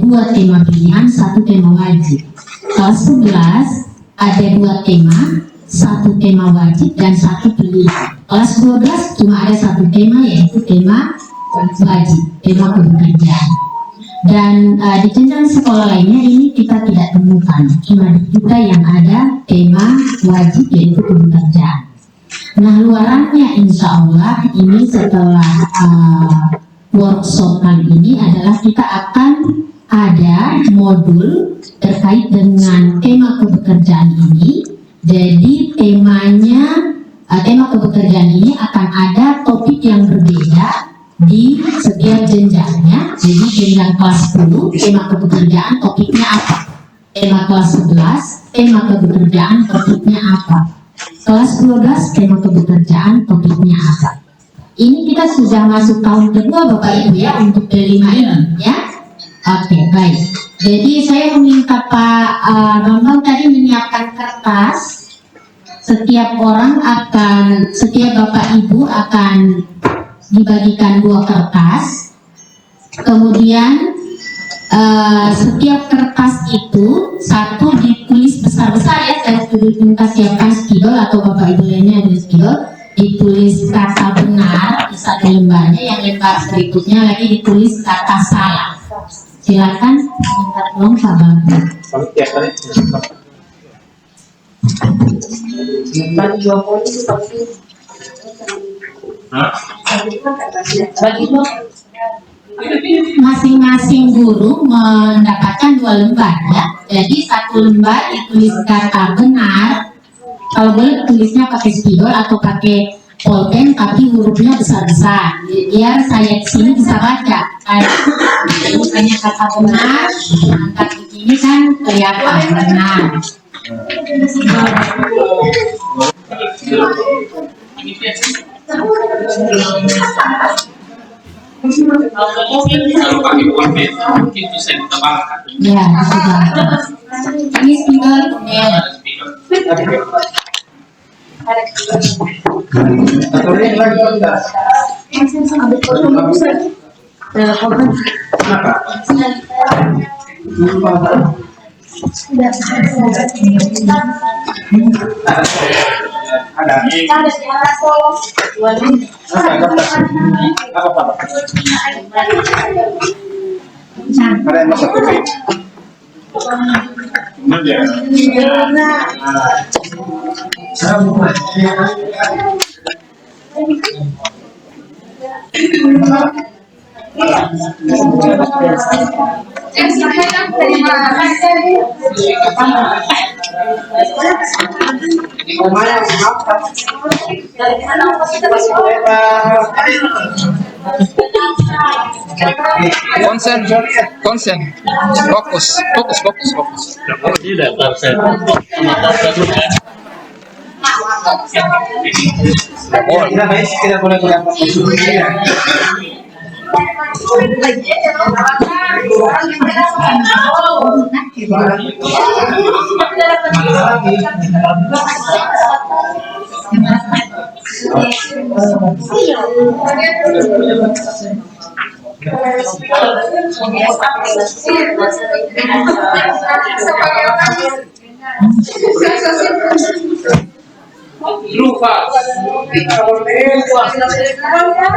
2 tema pilihan, 1 tema wajib. Kelas 11 ada 2 tema, 1 tema wajib dan 1 pilihan. Kelas 12 cuma ada 1 tema, yaitu tema wajib, tema kebekerjaan. Dan di jenjang sekolah lainnya ini kita tidak temukan, cuma di kita yang ada tema wajib yaitu kebekerjaan. Nah, luarannya insya Allah ini setelah workshop kali ini adalah kita akan ada modul terkait dengan tema kebekerjaan ini. Jadi temanya, tema kebekerjaan ini akan ada topik yang berbeda di setiap jenjangnya. Jadi jenjang kelas 10 tema kebekerjaan topiknya apa? Tema kelas 11 tema kebekerjaan topiknya apa? Kelas 12 tema kebekerjaan topiknya apa? Ini kita sudah masuk tahun kedua Bapak Ibu ya untuk kelima ini ya. Oke, baik. Jadi saya meminta Pak Bambang tadi menyiapkan kertas. Setiap Bapak Ibu akan dibagikan 2 kertas. Kemudian setiap kertas itu satu ditulis besar-besar ya. Saya sudah minta siapkan spidol atau Bapak Ibu lainnya ada spidol. Ditulis kata benar di satu lembarnya, yang lembar berikutnya lagi ditulis kata salah. Silakan minta tolong Pak Bambang. Masing-masing guru mendapatkan 2 lembar ya. Jadi 1 lembar ditulis kata benar. Kalau boleh tulisnya pakai spidol atau pakai pulpen, tapi hurufnya besar-besar biar saya di sini bisa baca. Misalnya kata benar, angkat begini kan kelihatan benar. Kalau pakai pulpen mungkin bisa ditebakkan. Ya, sudah. Ini spidol ya. Konsen, fokus. Oh, tidak saya. Tidak boleh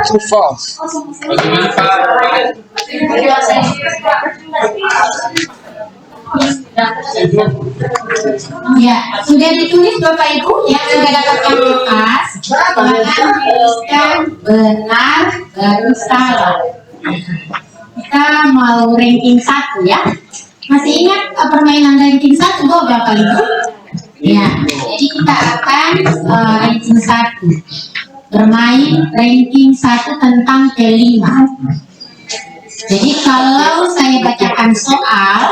True false. Bagaimana Pak? Ya, sudah ditulis Bapak Ibu yang sudah dapatkan kertas. Silakan tuliskan benar baru salah. Kita mau ranking 1 ya. Masih ingat permainan ranking 1 Bapak Ibu? Ya, jadi kita akan ranking 1. Bermain ranking 1 tentang kelima. Jadi kalau saya bacakan soal,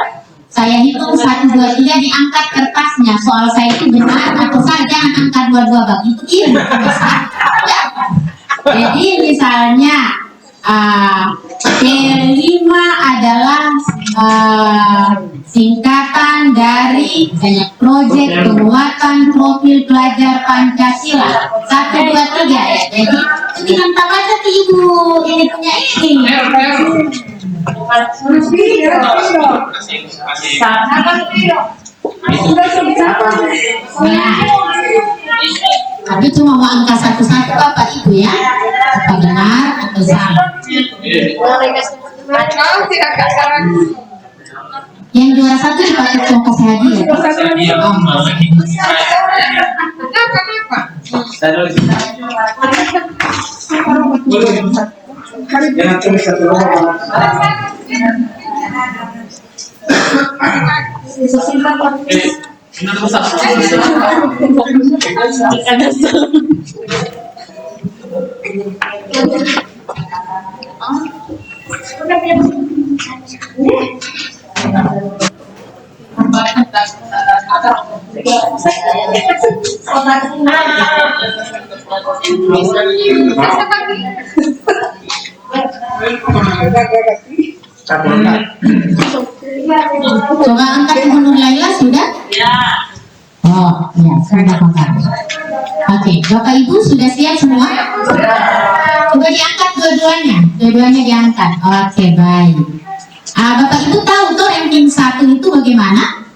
saya hitung 1, 2, 3, diangkat kertasnya. Soal saya itu benar atau salah, jangan angkat 2, 2 bagi itu kiri. Ya. Jadi misalnya kelima adalah singkatan dari banyak proyek penguatan profil pelajar Pancasila 1, 2, 3 ya. Jadi dengan tak baca Ibu ini punya ini. Ya. Tapi cuma mau angka satu-satu Bapak Ibu ya. Apa benar atau salah? Yang juara satu dipakai cuma kasih hadiah. Jangan tulis satu rumah. Coba angkat Ibu Laila sudah? Ya. Oh, ya sudah angkat. Oke, Bapak Ibu sudah siap semua? Coba diangkat dua-duanya diangkat. Oke, baik. Bapak Ibu tahu tuh ranking 1 itu bagaimana?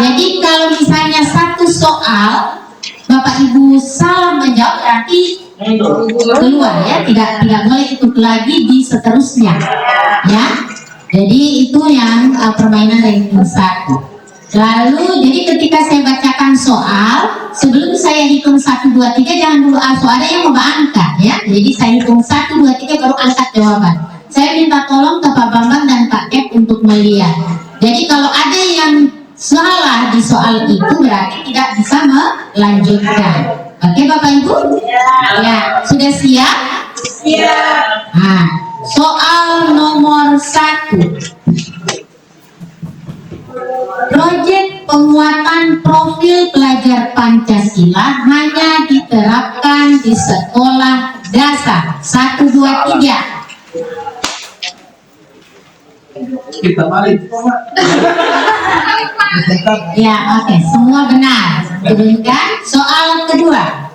Jadi kalau misalnya satu soal Bapak Ibu salah menjawab berarti keluar ya, tidak boleh ikut lagi di seterusnya ya. Jadi itu yang permainan ranking 1. Lalu jadi ketika saya bacakan soal, sebelum saya hitung 1, 2, 3 jangan dulu ada yang mau angkat ya. Jadi saya hitung 1, 2, 3 baru angkat jawaban. Saya minta tolong ke Pak Bambang dan Pak Kep untuk melihat. Jadi kalau ada yang salah di soal itu berarti tidak bisa melanjutkan. Oke Bapak Ibu? Ya, sudah siap? Siap. Nah, soal nomor 1. Proyek penguatan profil pelajar Pancasila hanya diterapkan di sekolah dasar 1, 2, 3. Kita balik. Ya, oke, semua benar. Turunkan. Soal kedua.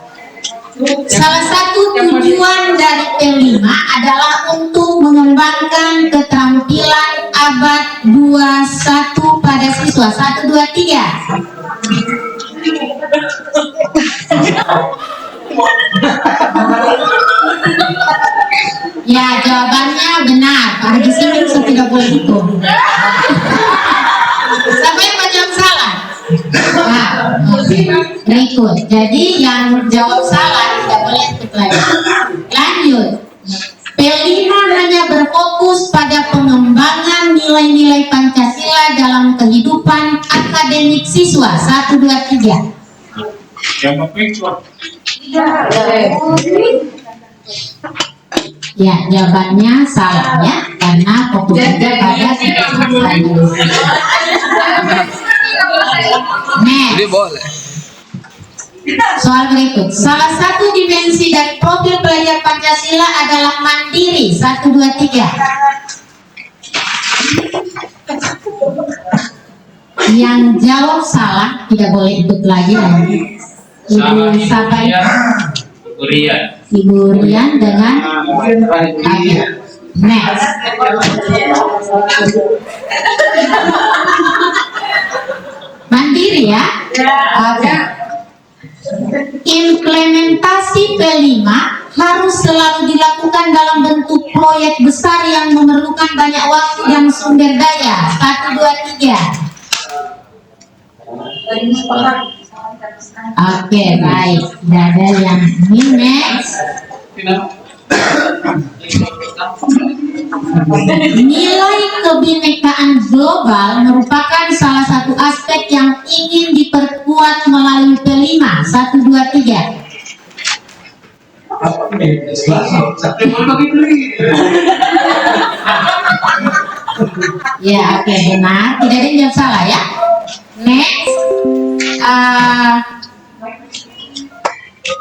Salah satu tujuan dari P5 adalah untuk mengembangkan keterampilan abad 21 pada siswa 1, 2, 3. Ya, jawabannya benar. Pada di sini saya tidak boleh hitung. Siapa yang menjawab salah? Nah, berikut. Jadi yang jawab salah tidak boleh ikut lagi. Lanjut. P5 hanya berfokus pada pengembangan nilai-nilai Pancasila dalam kehidupan akademik siswa 1, 2, 3. Ya, jawabannya salah ya, karena fokusnya pada Jadi boleh. Soal berikut. Salah satu dimensi dari profil pelajar Pancasila adalah mandiri 1, 2, 3. Yang jawab salah tidak boleh ikut lagi. Ibu siapa itu? Ibu Rian dengan next. Mandiri ya? Oke. Implementasi P5 harus selalu dilakukan dalam bentuk proyek besar yang memerlukan banyak waktu dan sumber daya 1, 2, 3. Oke, baik. Tidak ada yang ini. Next. Nilai kebinekaan global merupakan salah satu aspek yang ingin diperkuat melalui P5 1, 2, 3. Ya, oke, benar. Tidak ada yang jawab salah ya. Next.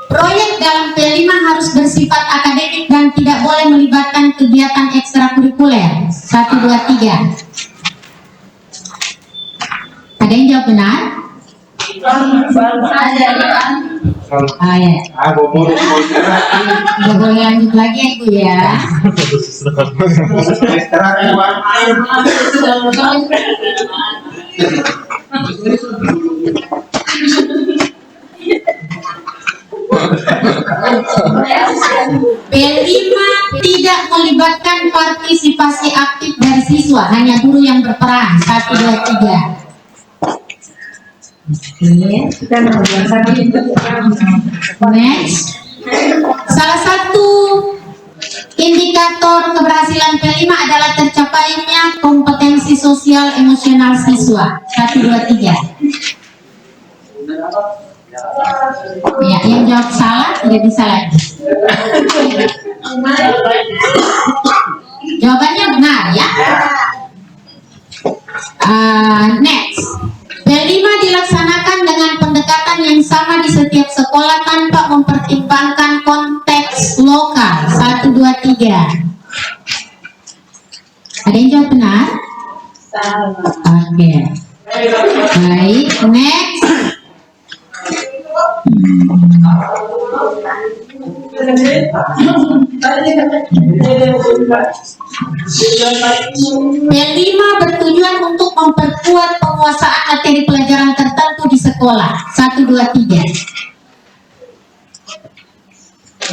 Proyek dalam P5 harus bersifat akademik dan tidak boleh melibatkan kegiatan ekstrakurikuler 1, 2, 3. Ada yang jawab benar? Ah ya. Aku mau Nggak boleh lanjut lagi ya, Bu ya. istirahat Pak. B5 tidak melibatkan partisipasi aktif dari siswa, hanya guru yang berperan. 1, 2, 3. Next. Salah satu indikator keberhasilan P5 adalah tercapainya kompetensi sosial emosional siswa. 1, 2, 3. Ya, yang jawab salah tidak bisa lagi. Jawabannya benar ya. Next. B5 dilaksanakan dengan pendekatan yang sama di setiap sekolah tanpa mempertimbangkan konteks lokal. 1, 2, 3. Ada yang jawab benar? Oke. Baik, next. B5 bertujuan untuk memperkuat penguasaan materi pelajaran tertentu di sekolah. 1, 2, 3.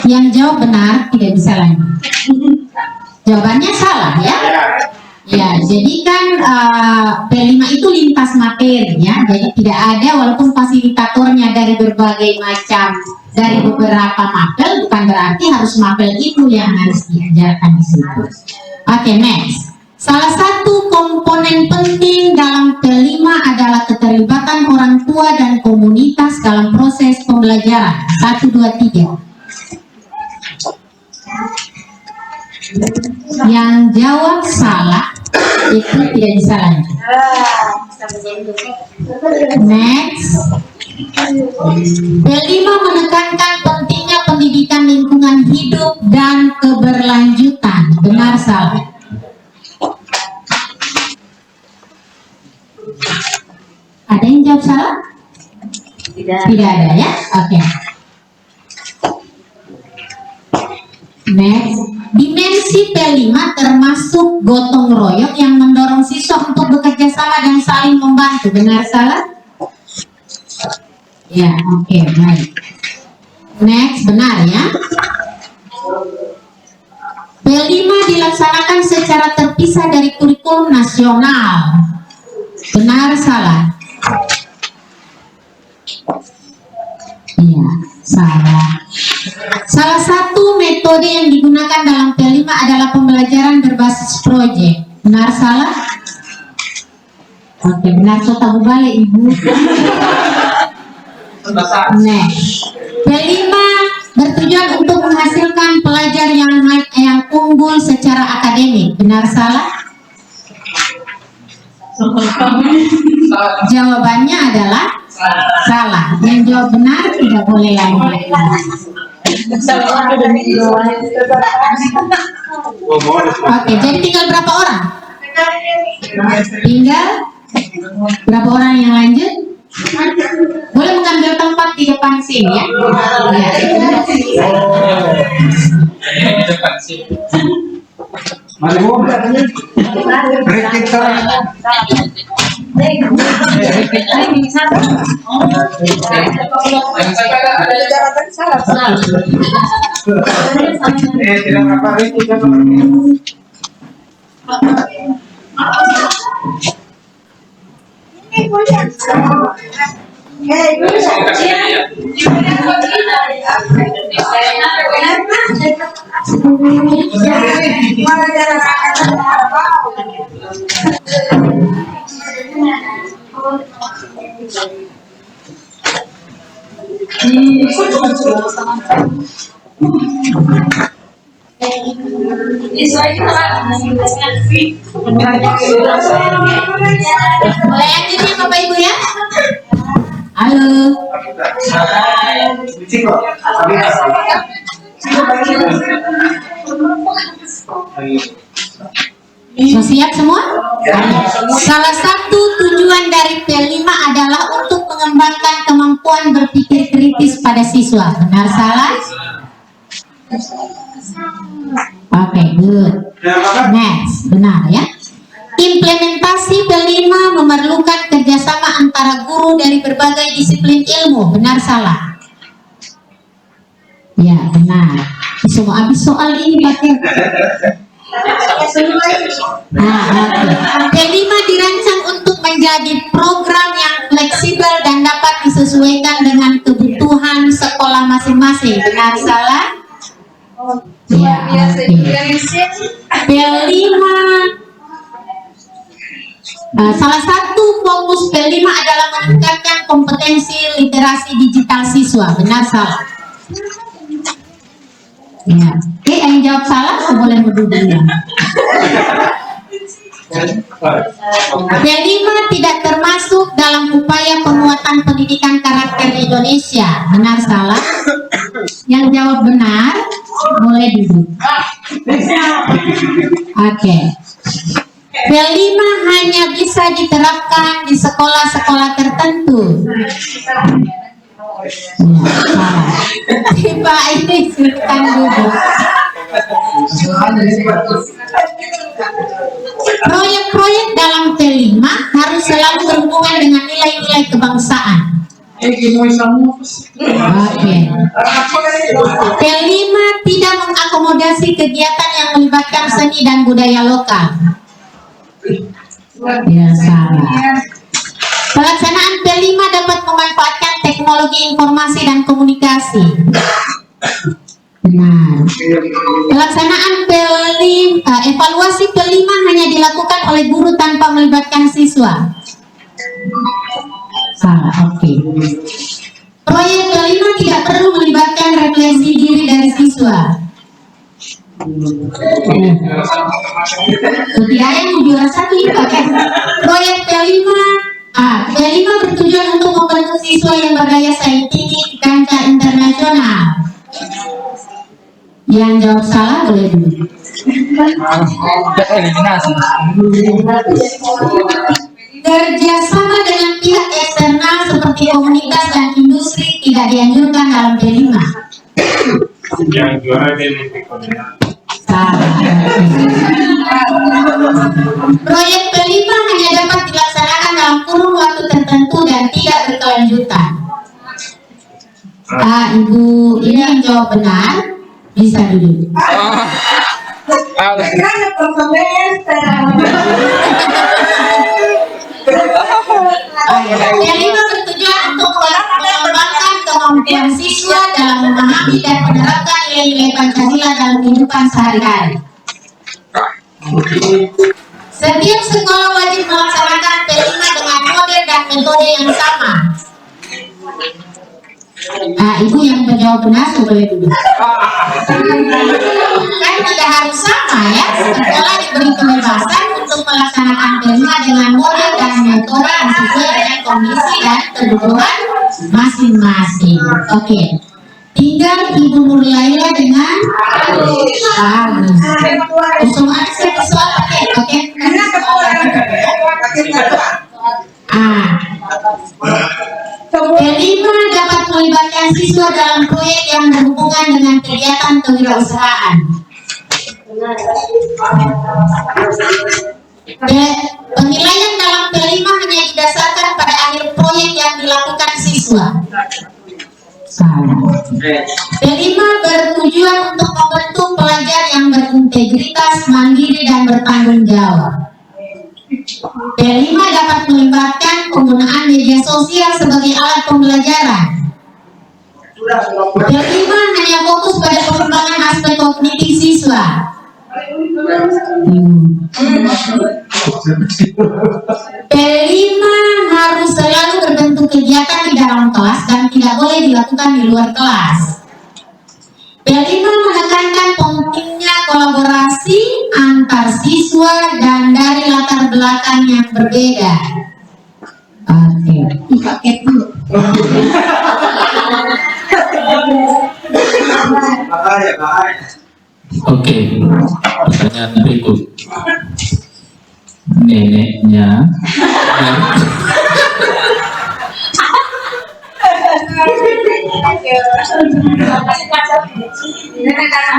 Yang jawab benar tidak bisa lagi. Jawabannya salah ya. Ya, jadi kan P5 itu lintas materi ya. Jadi tidak ada, walaupun fasilitatornya dari berbagai macam, dari beberapa mapel, bukan berarti harus mapel itu yang harus diajarkan di situ. Oke, next. Salah satu komponen penting dalam P5 adalah keterlibatan orang tua dan komunitas dalam proses pembelajaran. 1, 2, 3. Yang jawab salah itu tidak bisa lagi. Next. B5 menekankan pentingnya pendidikan lingkungan hidup dan keberlanjutan. Benar salah? Ada yang jawab salah? Tidak ada ya? Oke. Next. Dimensi P5 termasuk gotong royong yang mendorong siswa untuk bekerja sama dan saling membantu. Benar salah? Ya, oke, baik. Next, benar ya. P5 dilaksanakan secara terpisah dari kurikulum nasional. Benar salah? Iya, salah. Salah satu metode yang digunakan dalam P5 adalah pembelajaran berbasis proyek. Benar salah? Oke, benar. So tahu balik Ibu. Next. P5 bertujuan untuk menghasilkan pelajar yang unggul secara akademik. Benar salah? Jawabannya adalah salah. Yang jawab benar tidak boleh lagi. Oke, jadi tinggal berapa orang? Tinggal berapa orang yang lanjut? Boleh mengambil tempat di depan sini ya. Mari Bu. Berikut tidak apa Boleh lanjutnya Bapak Ibu ya? Halo. So, siap semua? Salah satu tujuan dari P5 adalah untuk mengembangkan kemampuan berpikir kritis kritis pada siswa. Benar salah? Oke, good. Next, benar ya. Implementasi kelima memerlukan kerjasama antara guru dari berbagai disiplin ilmu. Benar salah? Ya, benar. Semua habis soal ini pakai. Kelima dirancang untuk menjadi program yang fleksibel dan dapat disesuaikan dengan kebutuhan sekolah masing-masing. Benar salah? Ya, kelima. Salah satu fokus P5 adalah meningkatkan kompetensi literasi digital siswa. Benar salah? Ya. Oke, yang jawab salah boleh berduduk. P5 tidak termasuk dalam upaya penguatan pendidikan karakter Indonesia. Benar salah? Yang jawab benar boleh duduk. Oke. P5 hanya bisa diterapkan di sekolah-sekolah tertentu. Pak ini silakan duduk. Proyek-proyek dalam P5 harus selalu berhubungan dengan nilai-nilai kebangsaan. Oke. P5 tidak mengakomodasi kegiatan yang melibatkan seni dan budaya lokal. Ya, salah. Pelaksanaan P5 dapat memanfaatkan teknologi informasi dan komunikasi. Benar. Pelaksanaan P5, evaluasi P5 hanya dilakukan oleh guru tanpa melibatkan siswa. Salah, oke. Proyek P5 tidak perlu melibatkan refleksi diri dari siswa. Tidak yang juara satu ini pakai proyek P5. P5 bertujuan untuk membentuk siswa yang berdaya saing tinggi di kancah internasional. Yang jawab salah boleh dulu. Kerjasama dengan pihak eksternal seperti komunitas dan industri tidak dianjurkan dalam P5. Proyek P5 hanya dapat dilaksanakan dalam kurun waktu tertentu dan tidak berkelanjutan. Ibu ini yang jawab benar bisa duduk. P5 bertujuan untuk mengembangkan kemampuan siswa dalam memahami dan menerapkan nilai-nilai Pancasila dalam kehidupan sehari-hari. Setiap sekolah wajib melaksanakan P5 dengan model dan metode yang sama. Ibu yang menjawab benar boleh dulu. Kan tidak harus sama ya. Sekolah diberi kebebasan untuk melaksanakan P5 dengan model dan metode yang sesuai dengan kondisi dan kebutuhan masing-masing. Oke. Tinggal Ibu Nurlaila dengan semua soal pakai, oke? P5 dapat melibatkan siswa dalam proyek yang berhubungan dengan kegiatan kewirausahaan. Penilaian dalam P5 hanya didasarkan pada akhir proyek yang dilakukan siswa. P5 bertujuan untuk membentuk pelajar yang berintegritas, mandiri, dan bertanggung jawab. P5 dapat melibatkan penggunaan media sosial sebagai alat pembelajaran. P5 hanya fokus pada pengembangan aspek kognitif siswa. P5 harus selalu berbentuk kegiatan di dalam kelas dan tidak boleh dilakukan di luar kelas. P5 menekankan pentingnya kolaborasi antar siswa dan dari latar belakang yang berbeda. Oke, paket dulu. Oke, pertanyaan berikut. Neneknya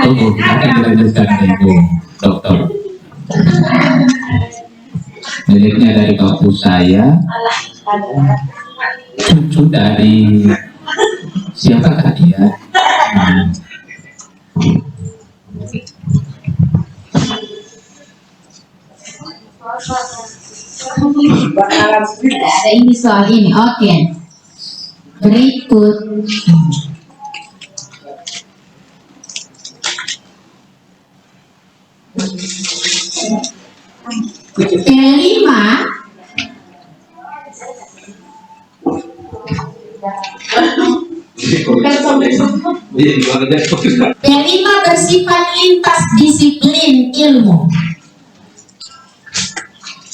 Tunggu, akan dilanjutkan Ibu Dokter. Miliknya dari kampus saya, cucu dari siapa tadi ya? Ada ini soal ini. Oke. Berikut. Kelima, kelima bersifat lintas disiplin ilmu.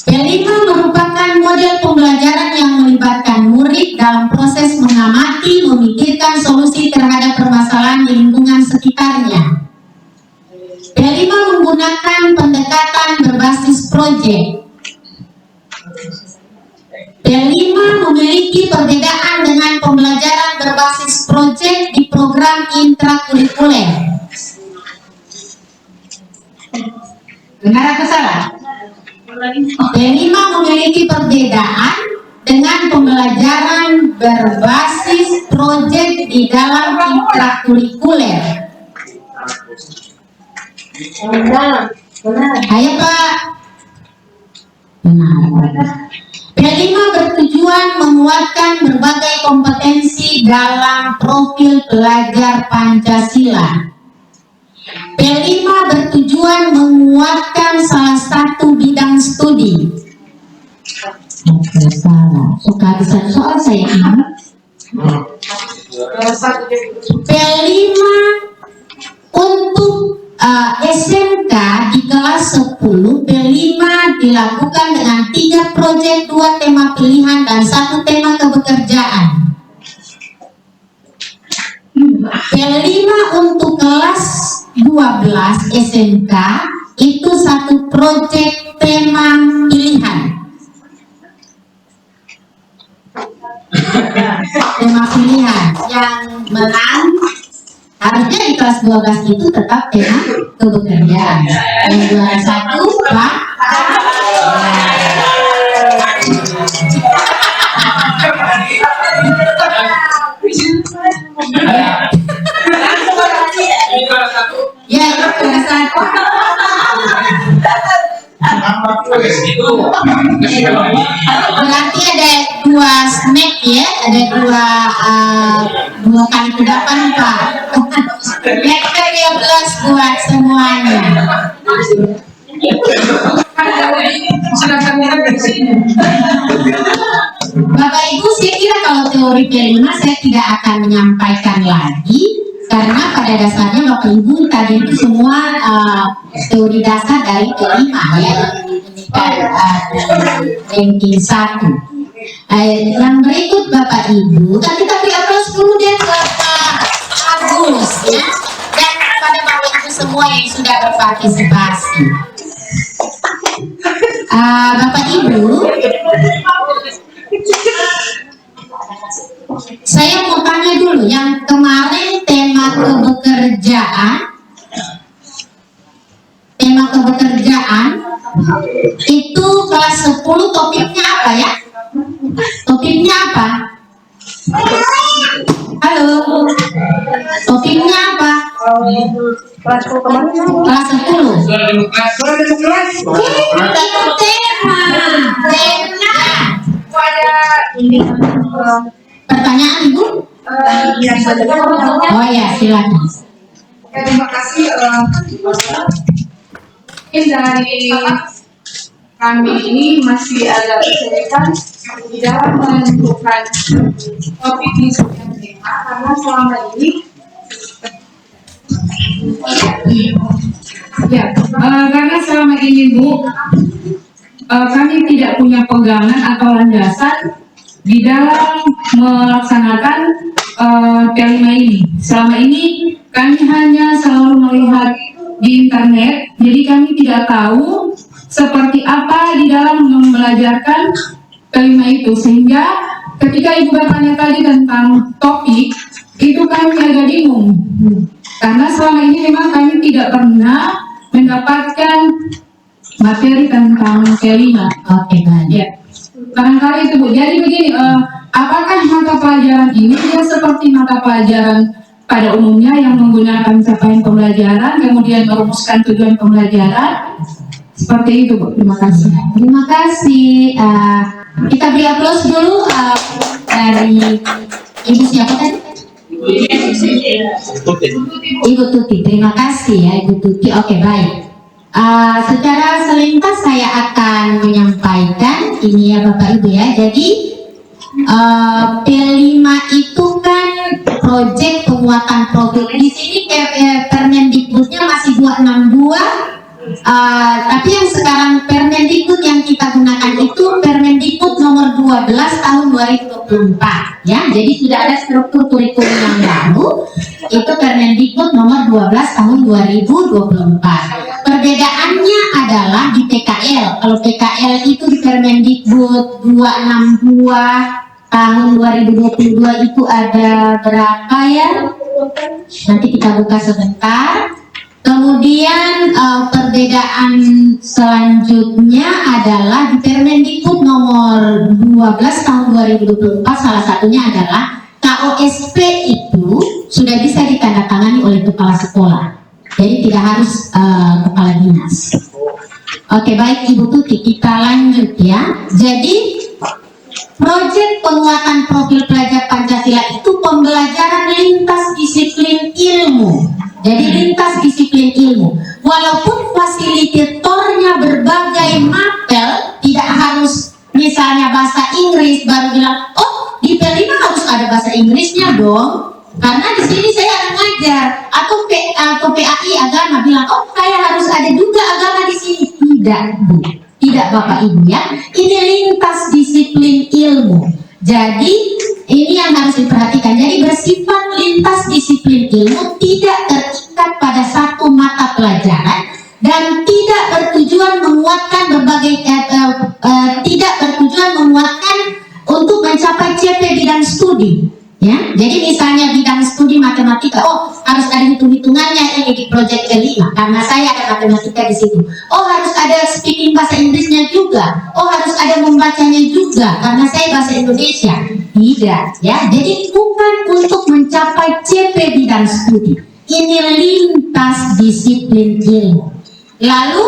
Kelima merupakan model pembelajaran yang melibatkan murid dalam proses mengamati, memikirkan solusi terhadap permasalahan di lingkungan sekitarnya. Kelima menggunakan pendekatan berbasis proyek. Kelima memiliki perbedaan dengan pembelajaran berbasis proyek di program intrakurikuler. Benar atau salah? Kelima memiliki perbedaan dengan pembelajaran berbasis proyek di dalam intrakurikuler. Ayo Pak. Benar. Kelima bertujuan menguatkan berbagai kompetensi dalam profil pelajar Pancasila. Kelima bertujuan menguatkan salah satu bidang studi. Salah. Suka bisa soal saya ini. Kelima untuk SMK di kelas 10, P5 dilakukan dengan 3 proyek, 2 tema pilihan, dan 1 tema kebekerjaan. P5 untuk kelas 12 SMK itu 1 proyek tema pilihan. Tema pilihan yang menang harusnya di kelas 12 itu tetap tema kebekerjaan. Yang juara 1 Pak. Ya, itu juara 1. Berarti ada 2 snack ya, ada 2 kali kudapan Pak. Snack 13 buat semuanya. Bapak Ibu, saya kira kalau teori P5 saya tidak akan menyampaikan lagi, karena pada dasarnya Bapak Ibu tadi itu semua teori dasar dari P5 ya, ranking 1. Yang berikut Bapak Ibu, kan kita beri aplaus kemudian ke Pak Agus ya, dan kepada Bapak Ibu semua yang sudah berpartisipasi. Bapak Ibu, saya mau tanya dulu, yang kemarin tema kebekerjaan itu kelas 10 topiknya apa ya? Topiknya apa? Halo, topiknya apa? Kelas 10 kemarin? Kelas 10. Itu tema. Pertanyaan Ibu? Oh ya, silakan. Terima kasih. Mungkin dari kami ini masih agak kesulitan di dalam menentukan topik di setiap tema, karena selama ini karena selama ini Bu, kami tidak punya pegangan atau landasan di dalam melaksanakan P5 ini. Selama ini kami hanya selalu melihat di internet, jadi kami tidak tahu seperti apa di dalam membelajarkan P5 itu, sehingga ketika Ibu bertanya tadi tentang topik, Itu kami agak bingung. Karena selama ini memang kami tidak pernah mendapatkan materi tentang kelima. Oke, baik. Ya, barangkali itu Bu. Jadi begini, apakah mata pelajaran ini dia seperti mata pelajaran pada umumnya yang menggunakan capaian pembelajaran, kemudian merumuskan tujuan pembelajaran? Seperti itu Bu. Terima kasih. Terima kasih. Kita beri aplaus dulu dari Ibu siapa tadi? Ibu Tuti. Terima kasih ya Ibu Tuti. Oke, baik. Secara selintas saya akan menyampaikan ini ya Bapak Ibu ya. Jadi P5 itu kan proyek penguatan profil. Di sini Permendikbudnya masih 262. Tapi yang sekarang Permendikbud yang kita gunakan itu Permendikbud nomor 12 tahun 2024 ya. Jadi sudah ada struktur kurikulum yang baru, itu Permendikbud nomor 12 tahun 2024. Perbedaannya adalah di PKL. Kalau PKL itu di Permendikbud 262 tahun 2022 itu ada berapa ya? Nanti kita buka sebentar. Kemudian perbedaan selanjutnya adalah di Permendikbud nomor 12 tahun 2024 salah satunya adalah KOSP itu sudah bisa ditandatangani oleh kepala sekolah. Jadi tidak harus kepala dinas. Oke, baik Ibu Tuti, kita lanjut ya. Jadi proyek penguatan profil pelajar Pancasila itu pembelajaran lintas disiplin ilmu. Jadi lintas disiplin ilmu. Walaupun fasilitatornya berbagai mapel, tidak harus misalnya bahasa Inggris baru bilang, oh di P5 harus ada bahasa Inggrisnya dong. Karena di sini saya akan ngajar. Atau PAI agama bilang, oh saya harus ada juga agama di sini. Tidak Bu, tidak Bapak Ibu ya. Ini lintas disiplin ilmu. Jadi ini yang harus diperhatikan. Jadi bersifat lintas disiplin ilmu, tidak terikat pada satu mata pelajaran dan tidak bertujuan menguatkan tidak bertujuan menguatkan untuk mencapai CP bidang studi. Ya, jadi misalnya bidang studi matematika, oh harus ada hitung-hitungannya ini di proyek kelima karena saya ada matematika di situ. Oh harus ada speaking bahasa Inggrisnya juga. Oh harus ada membacanya juga karena saya bahasa Indonesia. Tidak, ya. Jadi bukan untuk mencapai CP bidang studi. Ini lintas disiplin ilmu. Lalu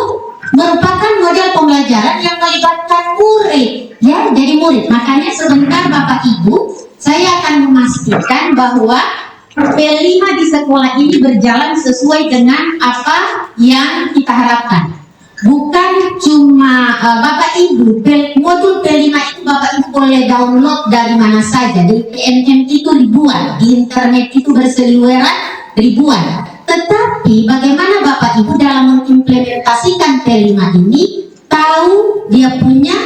merupakan model pembelajaran yang melibatkan murid, ya. Jadi murid. Makanya sebentar Bapak Ibu, saya akan memastikan bahwa P5 di sekolah ini berjalan sesuai dengan apa yang kita harapkan. Bukan cuma Bapak Ibu, modul P5 itu Bapak Ibu boleh download dari mana saja. Di PNM itu ribuan, di internet itu berseliweran ribuan. Tetapi bagaimana Bapak Ibu dalam mengimplementasikan P5 ini tahu dia punya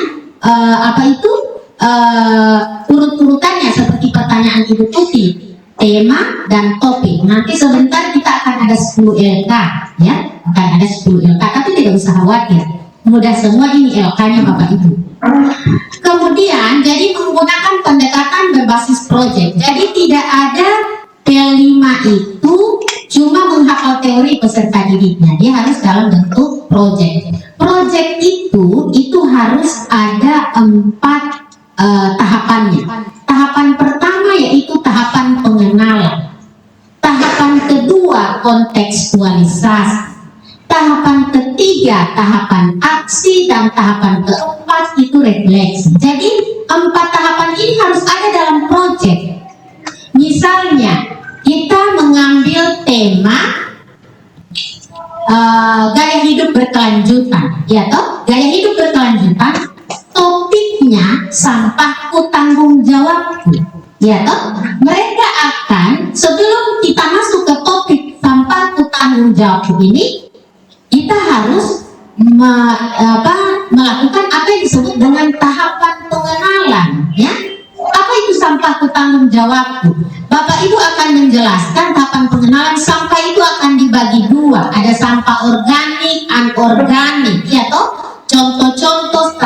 urut-urutannya seperti pertanyaan Ibu Tuti, tema dan topik. Nanti sebentar kita akan ada 10 LK ya, akan ada 10 LK, tapi tidak usah khawatir, mudah semua ini LK-nya Bapak Ibu. Kemudian jadi menggunakan pendekatan berbasis proyek. Jadi tidak ada P5 itu cuma menghafal teori peserta didiknya, dia harus dalam bentuk proyek. Proyek itu harus ada 4 tahapannya. Tahapan pertama yaitu tahapan pengenalan. Tahapan kedua kontekstualisasi. Tahapan ketiga tahapan aksi dan tahapan keempat itu refleksi. Jadi 4 tahapan ini harus ada dalam proyek. Misalnya kita mengambil tema gaya hidup berkelanjutan, ya toh? Gaya hidup berkelanjutan, topiknya sampahku tanggung jawabku, ya toh? Mereka akan, sebelum kita masuk ke topik sampahku tanggung jawabku ini, kita harus melakukan apa yang disebut dengan tahapan pengenalan, ya. Apa itu sampahku tanggung jawabku? Bapak Ibu akan menjelaskan tahapan pengenalan. Sampah itu akan dibagi 2, ada sampah organik, anorganik, ya toh? Contoh-contoh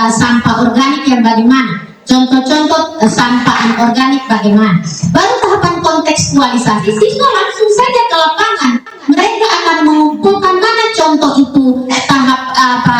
sampah organik yang bagaimana? Contoh-contoh sampah anorganik bagaimana? Baru tahapan kontekstualisasi, siswa langsung saja ke lapangan. Mereka akan mengumpulkan mana contoh itu tahap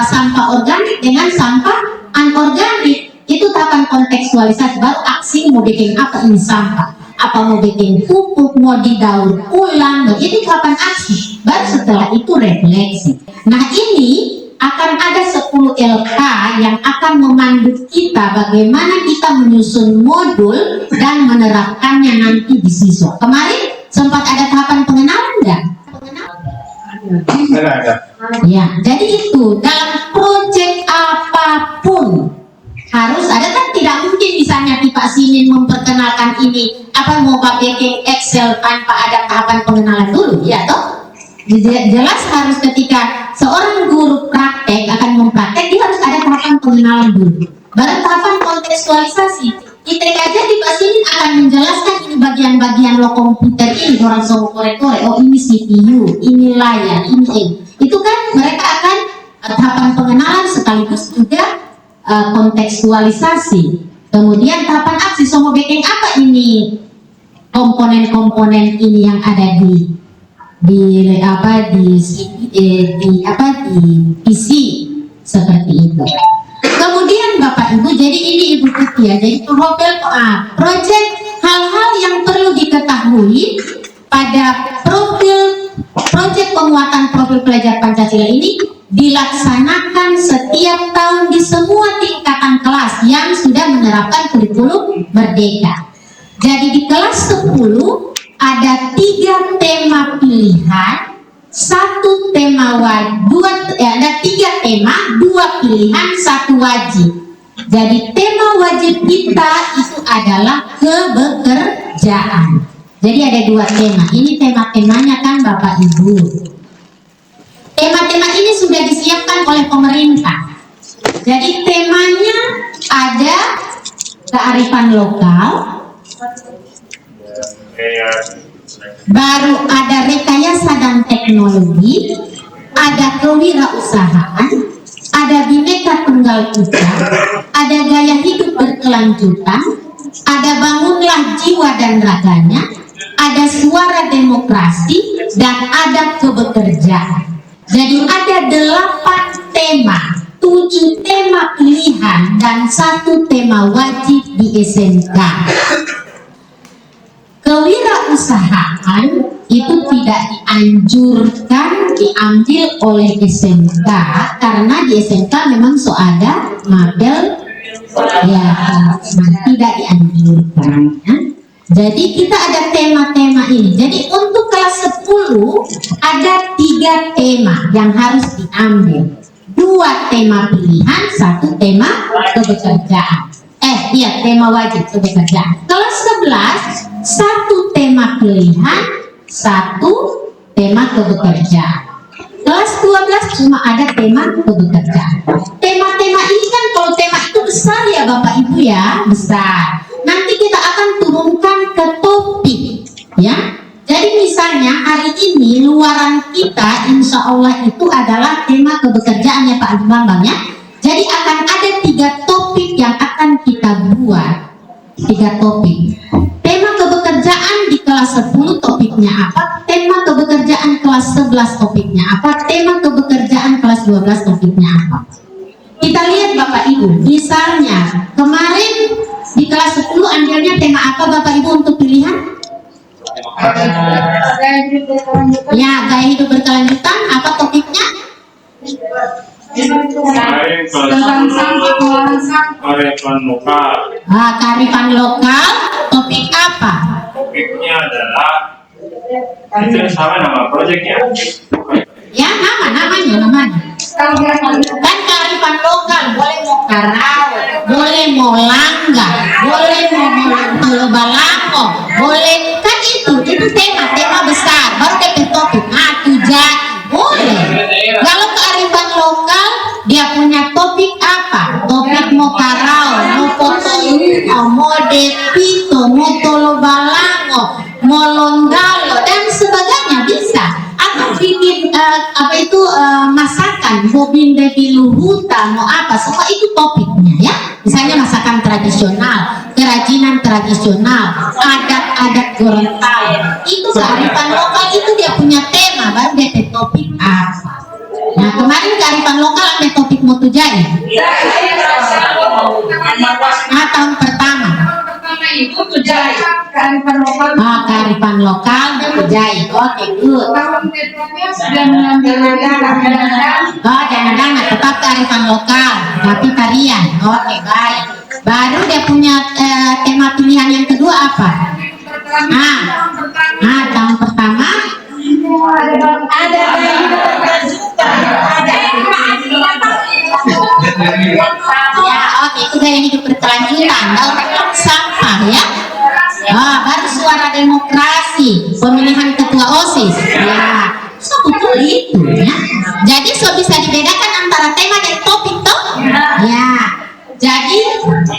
sampah organik dengan sampah anorganik. Itu tahapan kontekstualisasi. Baru aksi mau bikin apa ini sampah, apa mau bikin pupuk, mau didaur ulang, itu tahapan aksi. Baru setelah itu refleksi. Nah ini akan ada 10 LK yang akan memandu kita bagaimana kita menyusun modul dan menerapkannya nanti di siswa. Kemarin sempat ada tahapan pengenalan enggak? Ada. Ya, jadi itu dalam proyek apapun harus ada, kan tidak mungkin misalnya Pak Simin memperkenalkan ini apa mau bikin Excel tanpa ada tahapan pengenalan dulu, ya toh? Jelas harus ketika seorang guru praktek akan mempraktek, dia harus ada tahapan pengenalan dulu, baru tahapan kontekstualisasi. Kita aja di Pak Simin akan menjelaskan ini bagian-bagian lo komputer ini, orang semua korek-korek, oh ini CPU, ini layar, ini. Itu kan mereka akan tahapan pengenalan sekaligus juga kontekstualisasi. Kemudian tahapan aksi, so mau bikin apa ini komponen-komponen ini yang ada di PC seperti itu. Kemudian Bapak Ibu, jadi ini Ibu Kutia, jadi proyek hal-hal yang perlu diketahui pada proyek penguatan profil pelajar Pancasila ini dilaksanakan setiap tahun di semua tingkatan kelas yang sudah menerapkan kurikulum merdeka. Jadi di kelas 10 ada 3 tema pilihan, 1 tema ada 3 tema, 2 pilihan, 1 wajib. Jadi tema wajib kita itu adalah kebekerjaan. Jadi ada 2 tema. Ini tema-temanya kan Bapak Ibu. Tema-tema ini sudah disiapkan oleh pemerintah. Jadi temanya ada kearifan lokal, baru ada rekayasa dan teknologi, ada kewirausahaan, ada Bhinneka Tunggal Ika, ada gaya hidup berkelanjutan, ada bangunlah jiwa dan raganya, ada suara demokrasi, dan ada kebekerjaan. Jadi ada 8 tema, 7 tema pilihan, dan 1 tema wajib di SMK. Kewirausahaan itu tidak dianjurkan diambil oleh SMK karena di SMK memang ada mabel, ya tidak dianjurkan. Jadi kita ada tema-tema ini. Jadi untuk kelas 10 ada 3 tema yang harus diambil, 2 tema pilihan, 1 tema kebekerjaan. Tema wajib kebekerjaan. Kelas 11 1 tema pilihan, 1 tema kebekerjaan. Kelas 12 cuma ada tema kebekerjaan. Tema-tema ini kan kalau tema itu besar ya Bapak Ibu ya, besar. Nanti kita akan turunkan ke topik ya. Jadi misalnya hari ini luaran kita insya Allah itu adalah tema kebekerjaan ya Pak Bambang ya. Jadi akan ada 3 topik yang akan kita buat. 3 topik. Tema kebekerjaan di kelas 10 topiknya apa? Tema kebekerjaan kelas 11 topiknya apa? Tema kebekerjaan kelas 12 topiknya apa? Kita lihat Bapak Ibu. Misalnya kemarin di kelas 10 ambilnya tema apa Bapak Ibu untuk pilihan? Ya, gaya hidup berkelanjutan. Apa topiknya? Kearifan lokal. Kearifan lokal. Topik apa? Topiknya adalah itu sama nama proyeknya. Ya, namanya. Kan kearifan lokal boleh mau Karau, boleh mau Langga, boleh mau Balango, boleh kan itu tema besar. Baru DP topik. Boleh. Kalau kearifan lokal dia punya topik apa? Topik mau Karau, mau Potoyuno, mau Depito, mau Tolo Balango, mau Longgalo dan sebagainya bisa. Atau bikin masakan, mau binde biluhuta, mau apa? Semua itu topiknya ya. Misalnya masakan tradisional, kerajinan tradisional, adat adat Gorontalo. Itu kearifan lokal, itu dia punya tema, baru dia topik apa. Nah kemarin kearifan lokal ada topik Motujai. Nah tahun pertama. Pertama itu Tujai, kearifan lokal. Kearifan lokal Motujai. Oke, good. Tahun kedua sudah mengambil Jangan-jangan tetap kearifan lokal, tapi tarian. Oke, baik. Baru dia punya tema pilihan yang kedua apa? Tahun pertama Ada bayi berkelanjutan. ya, oke, itu gaya hidup berkelanjutan. Daur ulang sampah ya. Baru suara demokrasi, pemilihan ketua OSIS. Ya, so betul itu ya. Jadi so bisa dibedakan antara tema dan topik toh? Ya. Jadi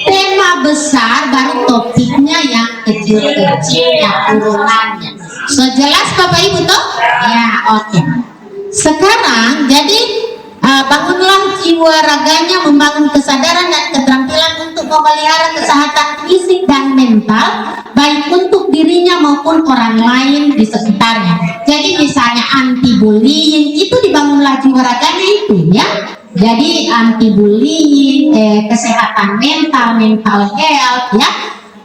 tema besar baru topiknya yang kecil-kecil ya turunannya. So jelas Bapak Ibu toh? Ya, oke. Sekarang jadi bangunlah jiwa raganya, membangun kesadaran dan keterampilan untuk memelihara kesehatan fisik dan mental baik untuk dirinya maupun orang lain di sekitarnya. Jadi misalnya anti bullying itu dibangunlah jiwa raganya itu ya. Jadi anti bullying, kesehatan mental health ya.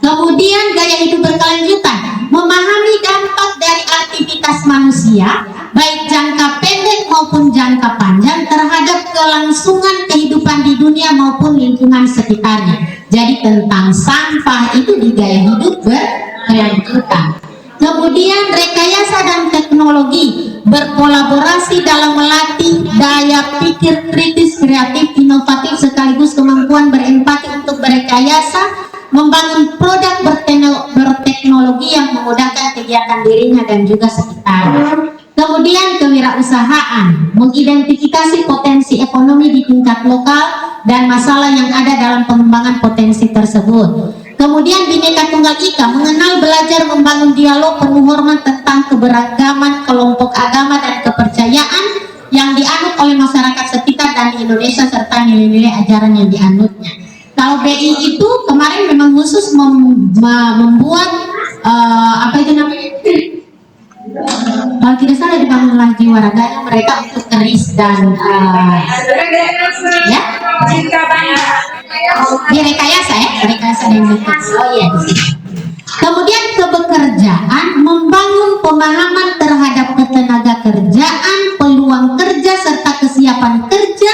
Kemudian gaya hidup berkelanjutan, memahami dampak dari aktivitas manusia baik jangka pendek maupun jangka panjang terhadap kelangsungan kehidupan di dunia maupun lingkungan sekitarnya. Jadi tentang sampah itu di gaya hidup berkelanjutan. Kemudian rekayasa dan teknologi, berkolaborasi dalam melatih daya pikir kritis, kreatif, inovatif sekaligus kemampuan berempati untuk berekayasa, membangun produk berteknologi yang memudahkan kegiatan dirinya dan juga sekitarnya. Kemudian kewirausahaan, mengidentifikasi potensi ekonomi di tingkat lokal dan masalah yang ada dalam pengembangan potensi tersebut. Kemudian Bhinneka Tunggal Ika, mengenal, belajar, membangun dialog penuh hormat tentang keberagaman kelompok agama dan kepercayaan yang dianut oleh masyarakat sekitar dan di Indonesia serta nilai-nilai ajaran yang dianutnya. Kalau BI itu kemarin memang khusus membuat apa itu namanya? Kalau tidak salah dibangunlah jiwa raganya mereka untuk keris dan ya direkayasa ya, rekayasa dan deteksi. Oh iya di sini. Kemudian kebekerjaan, membangun pemahaman terhadap ketenaga kerjaan, peluang kerja serta kesiapan kerja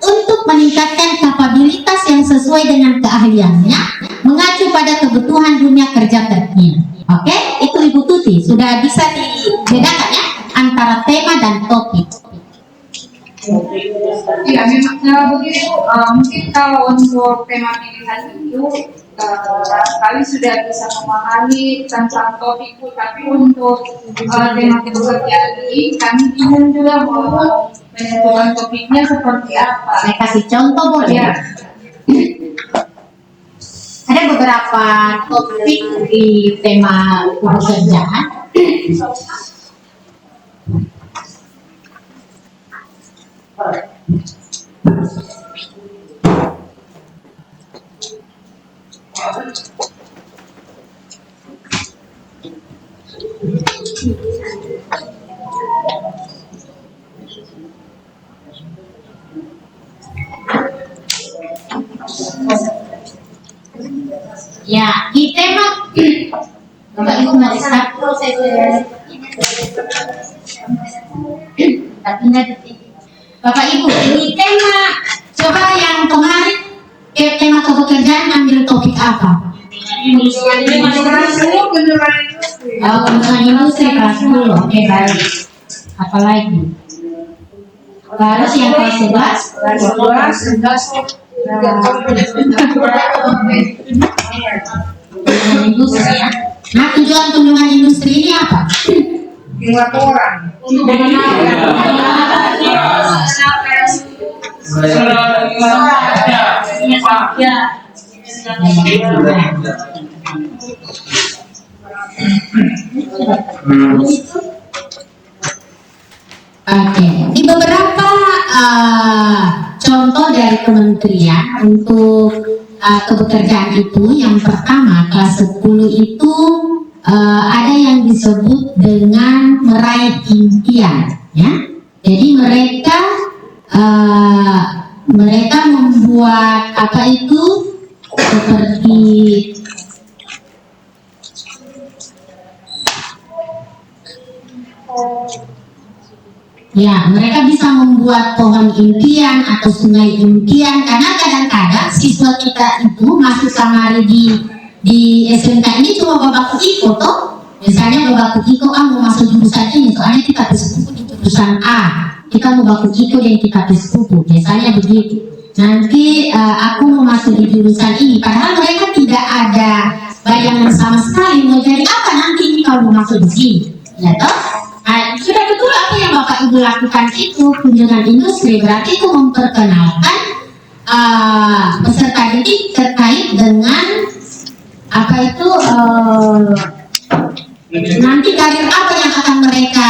untuk meningkatkan kapabilitas yang sesuai dengan keahliannya, mengacu pada kebutuhan dunia kerja terkini. Oke, itu Ibu Tuti sudah bisa dibedakan ya antara tema dan topik. Ya, memang begitu. Mungkin kalau untuk tema pilihan itu kami sudah bisa memahami tentang topik itu, tapi untuk tema pekerjaan ini kami bingung juga mau menentukan topiknya seperti apa. Saya kasih contoh boleh? Ya. Ada beberapa topik di tema pekerjaan. Ya, di tema Bapak Ibu nanti proses tapi Bapak Ibu ini tema coba yang kemarin tema kepekerjaan ambil topik apa? Kunjungan industri kelas 10. Oke, baik. Apalagi? Terus yang kelas 11 industri ya. Nah, tujuan kunjungan industri ini apa? Laporan. Untuk mengenal Oke, di beberapa contoh dari kementerian untuk kepekerjaan itu, yang pertama kelas 10 itu ada yang disebut dengan meraih impian, ya. Jadi mereka membuat apa itu seperti ya, mereka bisa membuat pohon impian atau sungai impian, karena kadang-kadang siswa kita itu masuk samari di SMK ini cuma babaku iko toh. Misalnya babaku iko mau masuk jurusan ini, soalnya kita bersepupu di jurusan A, kita mau baku iko dan kita bersepupu, misalnya begitu. Nanti aku mau masuk di jurusan ini, padahal mereka tidak ada bayangan sama sekali mau jadi apa nanti ini kalau mau masuk di sini, ya toh. Sudah betul apa yang Bapak Ibu lakukan itu, kunjungan industri, berarti itu memperkenalkan peserta didik terkait dengan apa itu nanti karir apa yang akan mereka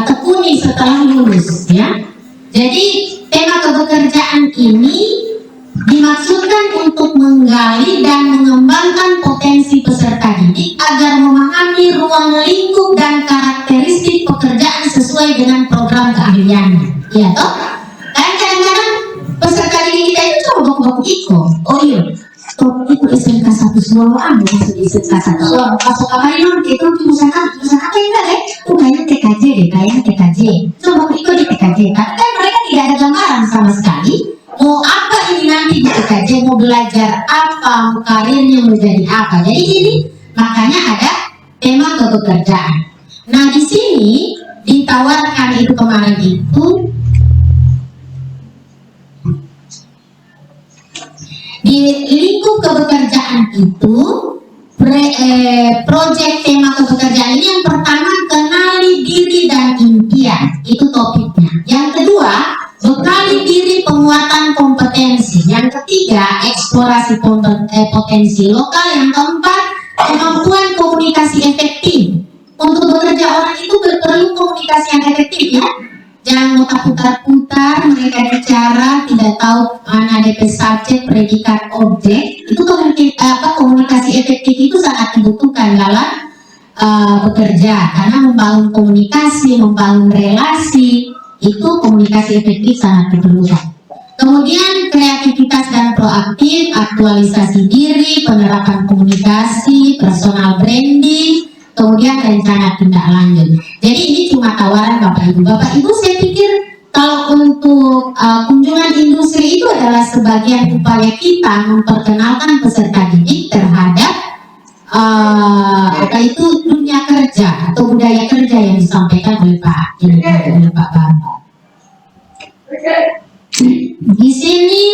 tekuni setelah lulus, ya. Jadi tema kepekerjaan ini dimaksudkan untuk menggali dan mengembangkan potensi peserta didik agar memahami ruang lingkup dan karakteristik pekerjaan sesuai dengan program keahliannya, ya toh. Dan kadang-kadang peserta didik kita itu cuma baku-baku iko, oh iya toh itu SMK 1 Suara, masuk di SMK 1 Suara, masuk apa ini itu jurusan apa yang enggak kayaknya TKJ deh, kayaknya TKJ, coba baku iko di TKJ, tapi kan mereka tidak ada gambaran sama sekali mau apa ini nanti di TKJ, mau belajar apa, mau karirnya menjadi apa. Jadi ini makanya ada tema kepekerjaan. Nah di sini ditawarkan itu kemarin itu di lingkup kepekerjaan itu proyek tema kepekerjaan ini yang pertama kenali diri dan impian, itu topiknya. Yang kedua bekali diri penguatan kompetensi. Yang ketiga eksplorasi potensi lokal. Yang keempat kemampuan komunikasi efektif. Untuk bekerja orang itu perlu komunikasi yang efektif, ya. Jangan putar-putar mereka bicara tidak tahu mana DP subjek, predikat, objek. Itu komunikasi efektif itu sangat dibutuhkan dalam bekerja, karena membangun komunikasi, membangun relasi, itu komunikasi efektif sangat diperlukan. Kemudian kreativitas dan proaktif, aktualisasi diri, penerapan komunikasi, personal branding, kemudian rencana tindak lanjut. Jadi ini cuma tawaran Bapak Ibu. Bapak Ibu saya pikir kalau untuk kunjungan industri itu adalah sebagian upaya kita memperkenalkan peserta didik terhadap apa itu dunia kerja atau budaya kerja yang disampaikan oleh Pak Bambang. Di sini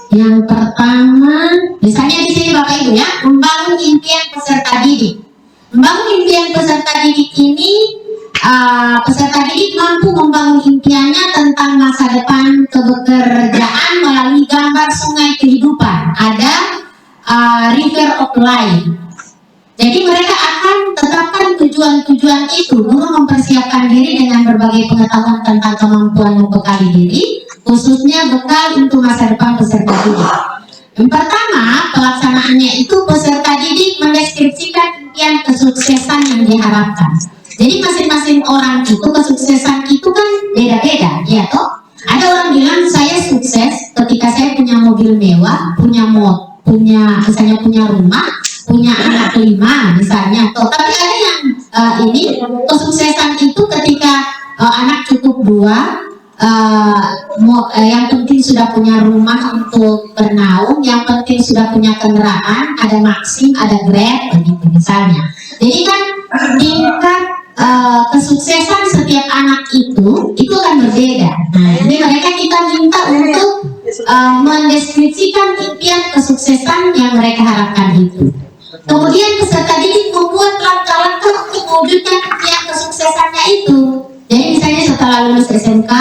yang pertama, misalnya di sini Bapak Ibu, ya, membangun impian peserta didik. Membangun impian peserta didik ini, peserta didik mampu membangun impiannya tentang masa depan kepekerjaan melalui gambar sungai kehidupan. Ada River of Life. Jadi mereka akan tetapkan tujuan-tujuan itu, guru mempersiapkan diri dengan berbagai pengetahuan tentang kemampuan membekali diri, khususnya bekal untuk masa depan peserta didik. Yang pertama, pelaksanaannya itu peserta didik mendeskripsikan impian kesuksesan yang diharapkan. Jadi masing-masing orang itu kesuksesan itu kan beda-beda, ya toh. Ada orang bilang saya sukses ketika saya punya mobil mewah, misalnya punya rumah, punya anak 5 misalnya, toh. Tapi ada yang ini kesuksesan itu ketika anak cukup 2, yang penting sudah punya rumah untuk bernaung, yang penting sudah punya kendaraan, ada Maxim, ada Grab, begitu misalnya. Jadi kan tingkat kesuksesan setiap anak itu kan berbeda. Nah, ini mereka kita minta untuk mendeskripsikan impian kesuksesan yang mereka harapkan itu. Kemudian peserta didik membuat langkah-langkah untuk mewujudkan impian kesuksesannya itu. Jadi misalnya setelah lulus SMK,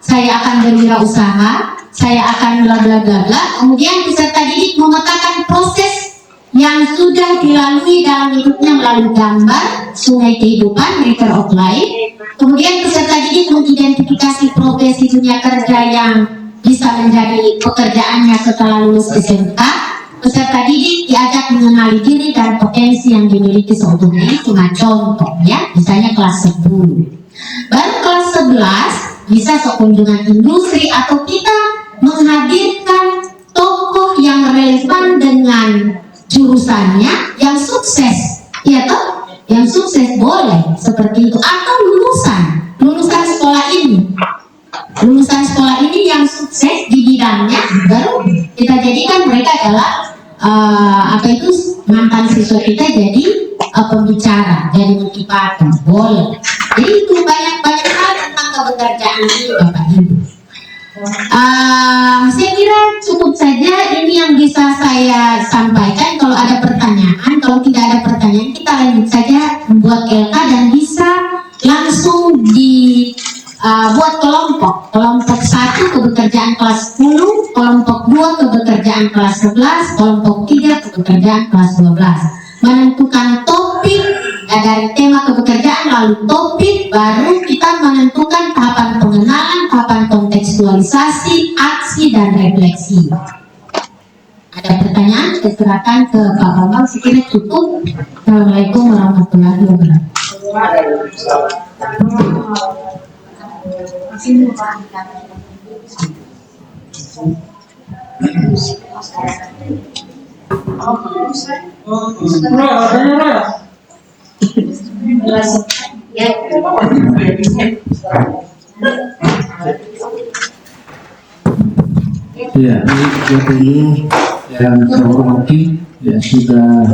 saya akan berwirausaha, saya akan bla bla bla bla. Kemudian peserta didik memetakan proses yang sudah dilalui dalam hidupnya melalui gambar sungai kehidupan, River of Life. Kemudian peserta didik mengidentifikasi profesi dunia kerja yang bisa menjadi pekerjaannya setelah lulus SMK. peserta didik diajak mengenali diri dan potensi yang dimiliki sebelumnya. Cuma contoh ya, misalnya kelas 10. Baru kelas 11 bisa sekunjungan industri atau kita menghadirkan tokoh yang relevan dengan jurusannya yang sukses, ya toh? Yang sukses boleh seperti itu, atau lulusan sekolah ini yang sukses di bidangnya, baru kita jadikan mereka adalah mantan siswa kita jadi pembicara, jadi motivator, boleh. Jadi itu banyak hal tentang kebekerjaan ini, Bapak Ibu. Saya kira cukup saja ini yang bisa saya sampaikan. Kalau ada pertanyaan, kalau tidak ada pertanyaan, kita lanjut saja membuat LK dan bisa langsung buat kelompok 1 kebekerjaan kelas 10, kelompok 2 kebekerjaan kelas 11, kelompok 3 kebekerjaan kelas 12. Menentukan topik dari tema kebekerjaan, lalu topik, baru kita menentukan tahapan pengenalan, tahapan kontekstualisasi, aksi, dan refleksi. Ada pertanyaan? Kita serahkan ke Pak Bambang, sekiranya cukup. Assalamualaikum warahmatullahi wabarakatuh. Ya, ini dulu yang saya hormati, ya sudah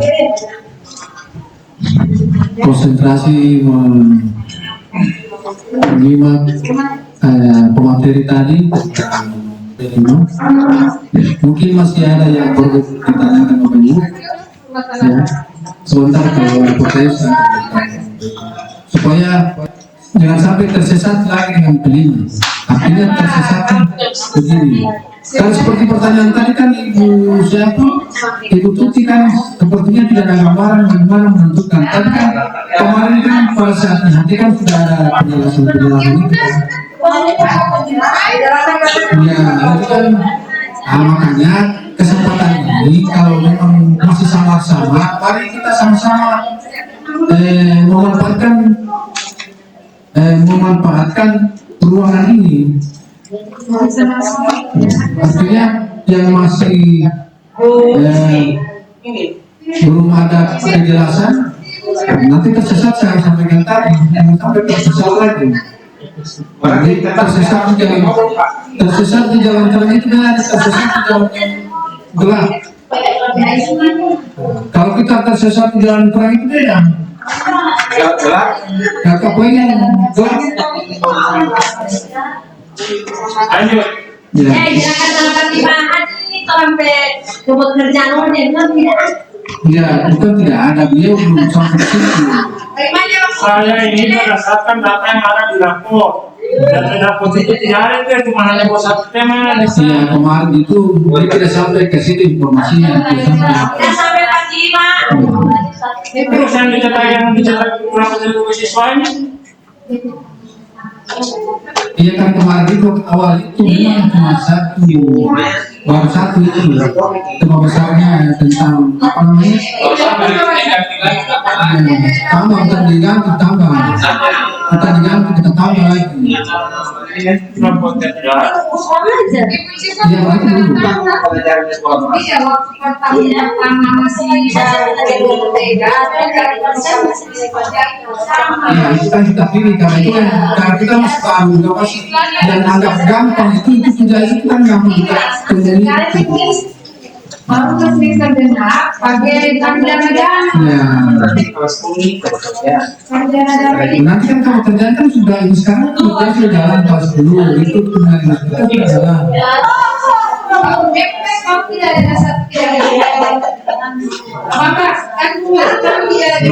konsentrasi menyimak pemateri tadi tentang Pelino. Mungkin masih ada yang perlu ditanyakan Bapak Ibu. Ya, sebentar kalau proses supaya jangan sampai tersesat lagi dengan Pelino. Artinya tersesat begini. Kan seperti pertanyaan tadi kan Ibu Tuti kan sepertinya tidak ada gambaran bagaimana menentukan. Tapi kan kemarin kan pada saat nanti kan sudah ada penjelasan itu kan. Ya, itu kan makanya kesempatan ini kalau memang masih sama-sama, mari kita sama-sama memanfaatkan ruangan ini. Artinya yang masih belum ada penjelasan, nanti tersesat saya sampaikan tadi, yang sampai tersesat lagi. Jadi tersesat di jalan terang itu kan ada tersesat di jalan gelap. Kalau kita tersesat di jalan terang itu beda. Gelap. Kakak pengen gelap. Lanjut. Ya. Jangan sampai dibahas ini sampai kebut kerjaan orang tidak. Ya, itu tidak ada, beliau belum sampai situ. Saya ini berdasarkan data yang ada di rapor. Dan di rapor itu tidak ada itu cuma hanya buat satu tema. Ya, kemarin itu dia tidak sampai ke situ informasinya. Tidak sampai pagi Pak. Terus yang dicetak kurang dari siswanya. Iya kan kemarin itu awal itu memang cuma baru satu itu tema besarnya tentang apa namanya tambah kita diganti tambah kita tambah lagi iya itu dulu Iya, waktu pertama masih ya itu kan kita pilih karena itu kan karena kita masih baru nggak pasti dan anggap gampang itu sudah itu kan gampang kita kendali baru sering terdengar pakai sarjana-sarjana. Nanti kan kalau kerjaan kan sudah ini sekarang kita sudah jalan kelas dulu itu kita sudah jalan. Tidak ada dasar, tidak ada maka kan tidak ada jadi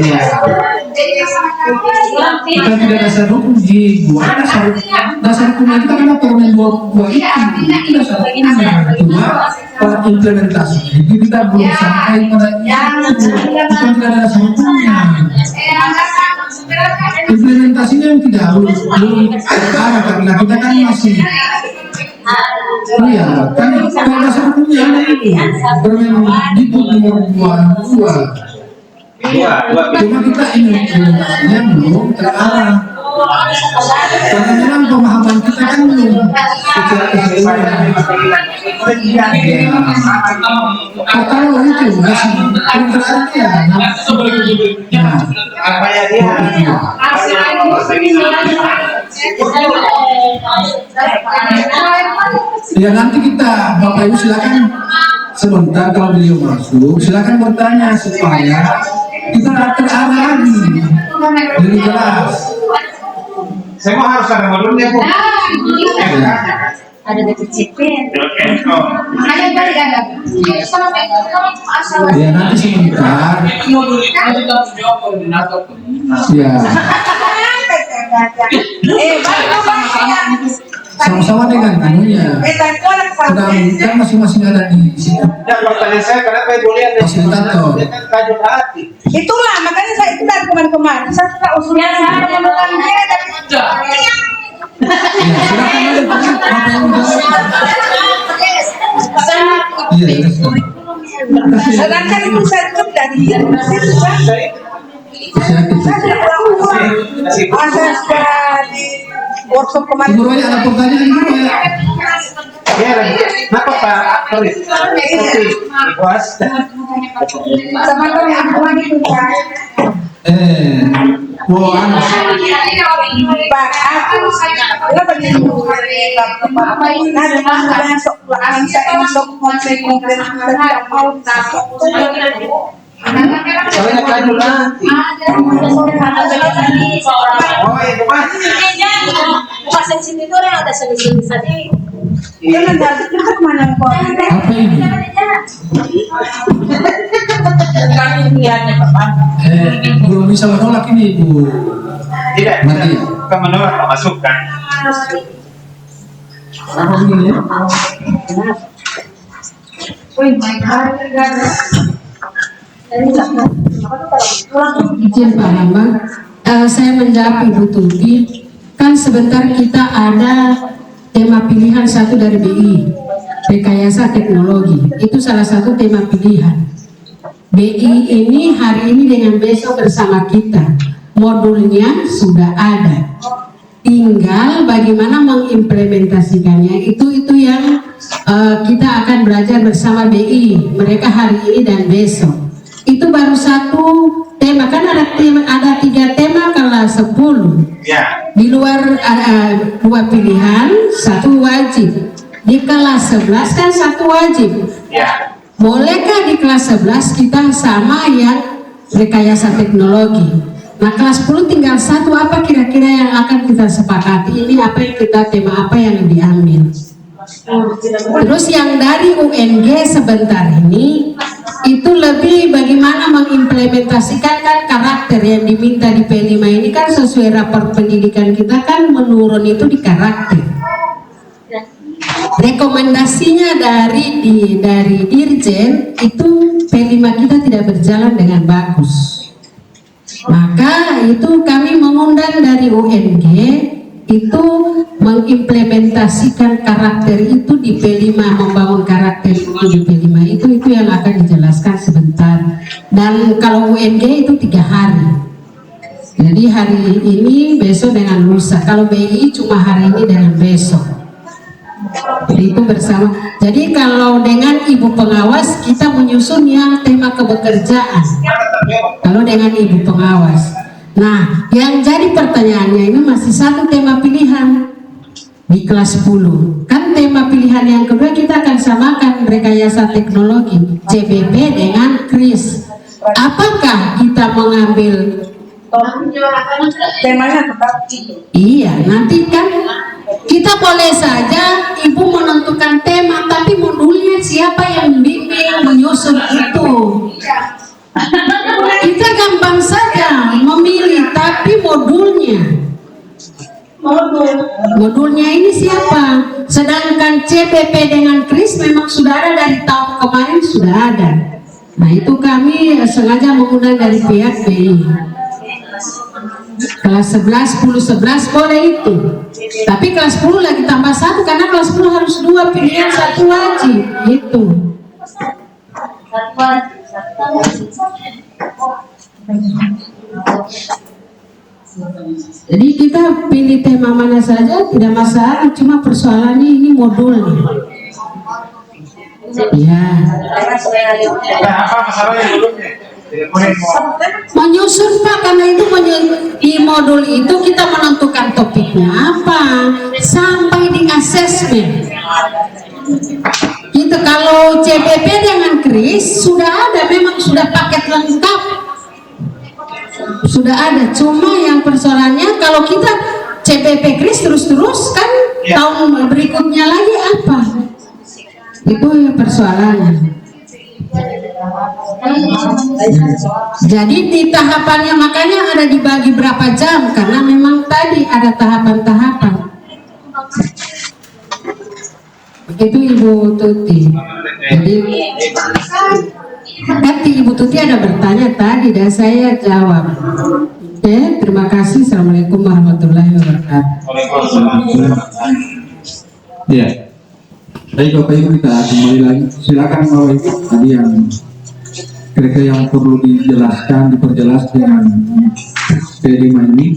Kita tidak dasar hukum di buat dasar hukumnya kita kan Permen 22 itu dasar hukumnya cuma pada implementasi jadi kita belum sampai pada itu bukan tidak ada dasar hukumnya implementasinya yang tidak belum ada karena kita kan masih Iya, kan kalau dasar hukumnya ada itu Permendikbud nomor 22. Cuma kita implementasinya belum terarah. Karena memang pemahaman kita kan belum secara keseluruhan. Kalau itu masih belum terarah ya. Apa ya dia? Ya nanti kita Bapak Ibu silakan sebentar kalau beliau masuk silakan bertanya supaya kita terarah lagi lebih jelas. Saya mau harus ada modulnya Bu. Ada dicicipin. Makanya tadi ada. Ya nanti sebentar. Ya sama-sama dengan anunya. Sedang kan masing-masing ada di sini. Dan pertanyaan saya kenapa Ibu lihat dari Fasilitator. dia kan kajuk hati. Itulah makanya saya itu dari kemarin-kemarin saya sudah usulnya saya menemukan dia dari Ya silakan aja Bapak yang Iya. sedangkan itu saya tutup dari dia saya sudah saya sudah di workshop kemarin. Ibu Roy ada pertanyaan Ibu Roy? Iya, kenapa Pak Toris? Bos. Sama teman yang itu Pak. Pak, aku kenapa dia apa ini ada sok pelakon saya sok konsep tidak mau takut. Soalnya kajuk hati. Oh itu Mas. Pasang sini tuh yang ada solusi tadi. Jangan dari kita kemana kok? Apa ini? Belum bisa menolak ini Ibu. Tidak, Mati. bukan menolak, masukkan. Apa begini ya? Izin Pak Bambang, saya menjawab Ibu Tuti. Kan sebentar kita ada tema pilihan satu dari BI, rekayasa teknologi. Itu salah satu tema pilihan. BI ini hari ini dengan besok bersama kita. Modulnya sudah ada. Tinggal bagaimana mengimplementasikannya. Itu yang kita akan belajar bersama BI. Mereka hari ini dan besok. Itu baru satu tema, kan ada 3 tema kelas 10. Ya. Di luar ada 2 pilihan, 1 wajib. Di kelas 11 kan 1 wajib. Ya. Bolehkah di kelas 11 kita sama yang rekayasa teknologi? Nah kelas 10 tinggal 1, apa kira-kira yang akan kita sepakati? Ini apa yang kita tema apa yang diambil? Terus yang dari UNG sebentar ini itu lebih bagaimana mengimplementasikan kan karakter yang diminta di P5 ini kan sesuai rapor pendidikan kita kan menurun itu di karakter. Rekomendasinya dari Dirjen itu P5 kita tidak berjalan dengan bagus. Maka itu kami mengundang dari UNG itu mengimplementasikan karakter itu di P5, membangun karakter itu di P5 itu yang akan dijelaskan sebentar. Dan kalau UNG itu 3 hari. Jadi hari ini, besok dengan lusa. Kalau BI cuma hari ini dengan besok. Jadi itu bersama. Jadi kalau dengan ibu pengawas kita menyusun yang tema kebekerjaan. Kalau dengan ibu pengawas. Nah, yang jadi pertanyaannya ini masih 1 tema pilihan di kelas 10. Kan tema pilihan yang kedua kita akan samakan rekayasa teknologi CBP dengan KRIS. Apakah kita mengambil Temanya tetap iya, nanti kan kita boleh saja ibu menentukan tema, tapi modulnya siapa yang bimbing menyusun itu. Kita gampang saja memilih, tapi modulnya ini siapa? Sedangkan CPP dengan KRIS memang sudah ada dari tahun kemarin sudah ada. Nah itu kami sengaja mengundang dari pihak BI. kelas 11, 10, 11 boleh itu. Tapi kelas 10 lagi tambah 1 karena kelas 10 harus 2 pilihan, 1 wajib gitu. Jadi kita pilih tema mana saja tidak masalah, cuma persoalannya ini modulnya. Ya. Nah, apa masalahnya dulu? Tidak boleh Menyusun Pak, karena itu di modul itu kita menentukan topiknya apa sampai di asesmen. Gitu. Kalau CPP dengan KRIS sudah ada, memang sudah paket lengkap, sudah ada. Cuma yang persoalannya kalau kita CPP KRIS terus kan tahun berikutnya lagi apa? Itu ya persoalannya. Jadi di tahapannya makanya ada dibagi berapa jam karena memang tadi ada tahapan-tahapan. Begitu Ibu Tuti. Jadi nanti Ibu Tuti ada bertanya tadi dan saya jawab. Oke, terima kasih. Assalamualaikum warahmatullahi wabarakatuh. Ya. Baik Bapak Ibu, kita kembali lagi. Silakan Bapak Ibu, tadi yang kira-kira yang perlu dijelaskan, diperjelas dengan tema ini.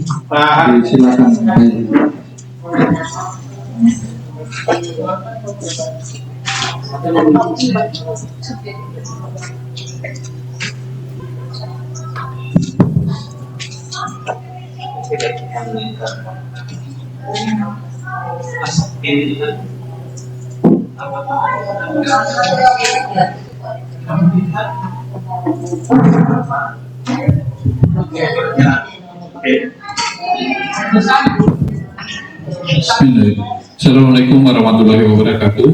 Silakan Bapak Ibu. Assalamualaikum warahmatullahi wabarakatuh.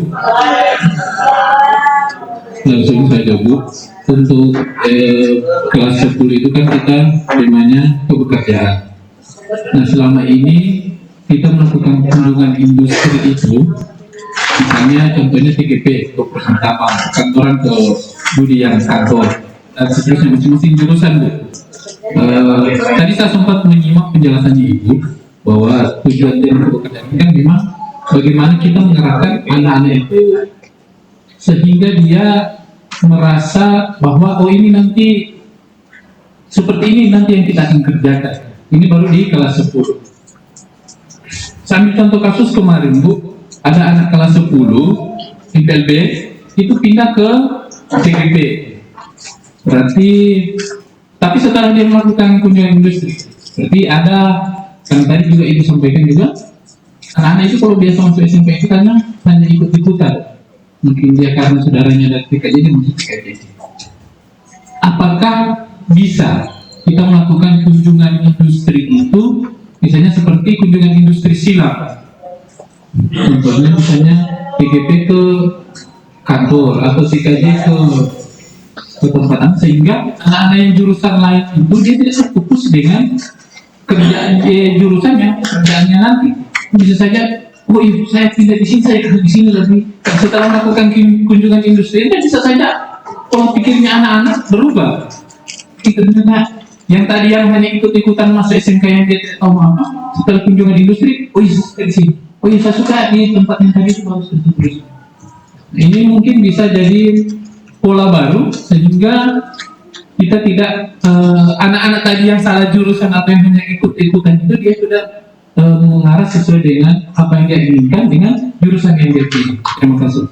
Langsung saja Bu, untuk kelas 10 itu kan kita temanya kebekerjaan. Nah selama ini kita melakukan kunjungan industri itu, misalnya contohnya TGP, ke perkantoran, kantoran ke Budian kantor, dan seterusnya masing-masing jurusan Bu. Tadi saya sempat menyimak penjelasannya Ibu bahwa tujuan dari pekerjaan ini kan memang bagaimana kita mengarahkan anak-anak itu sehingga dia merasa bahwa oh ini nanti seperti ini nanti yang kita akan kerjakan. Ini baru di kelas 10. Sambil contoh kasus kemarin Bu, ada anak kelas 10 IPLB itu pindah ke TGP. Berarti tapi setelah dia melakukan kunjungan industri, berarti ada kan tadi juga Ibu sampaikan juga anak-anak itu kalau biasa masuk SMP itu karena hanya ikut-ikutan, mungkin dia karena saudaranya dari TKJ dia masuk TKJ. Apakah bisa kita melakukan kunjungan industri itu misalnya seperti kunjungan industri silang, contohnya misalnya TGP ke kantor atau TKJ ke tempat, sehingga anak-anak yang jurusan lain itu dia tidak fokus dengan kerjaan jurusannya, kerjaannya nanti bisa saja oh iya saya pindah di sini, saya kerja di sini lagi. Setelah melakukan kunjungan industri ini bisa saja pola pikirnya anak-anak berubah. Itu ternyata yang tadi yang hanya ikut-ikutan masuk SMK yang dia tidak tahu apa, setelah kunjungan industri, oh iya saya di sini, oh iya saya suka di tempat yang tadi itu bagus terus. Ini mungkin bisa jadi pola baru sehingga kita tidak anak-anak tadi yang salah jurusan atau yang hanya ikut-ikutan itu dia sudah mengarah sesuai dengan apa yang dia inginkan dengan jurusan yang dia pilih. Terima kasih.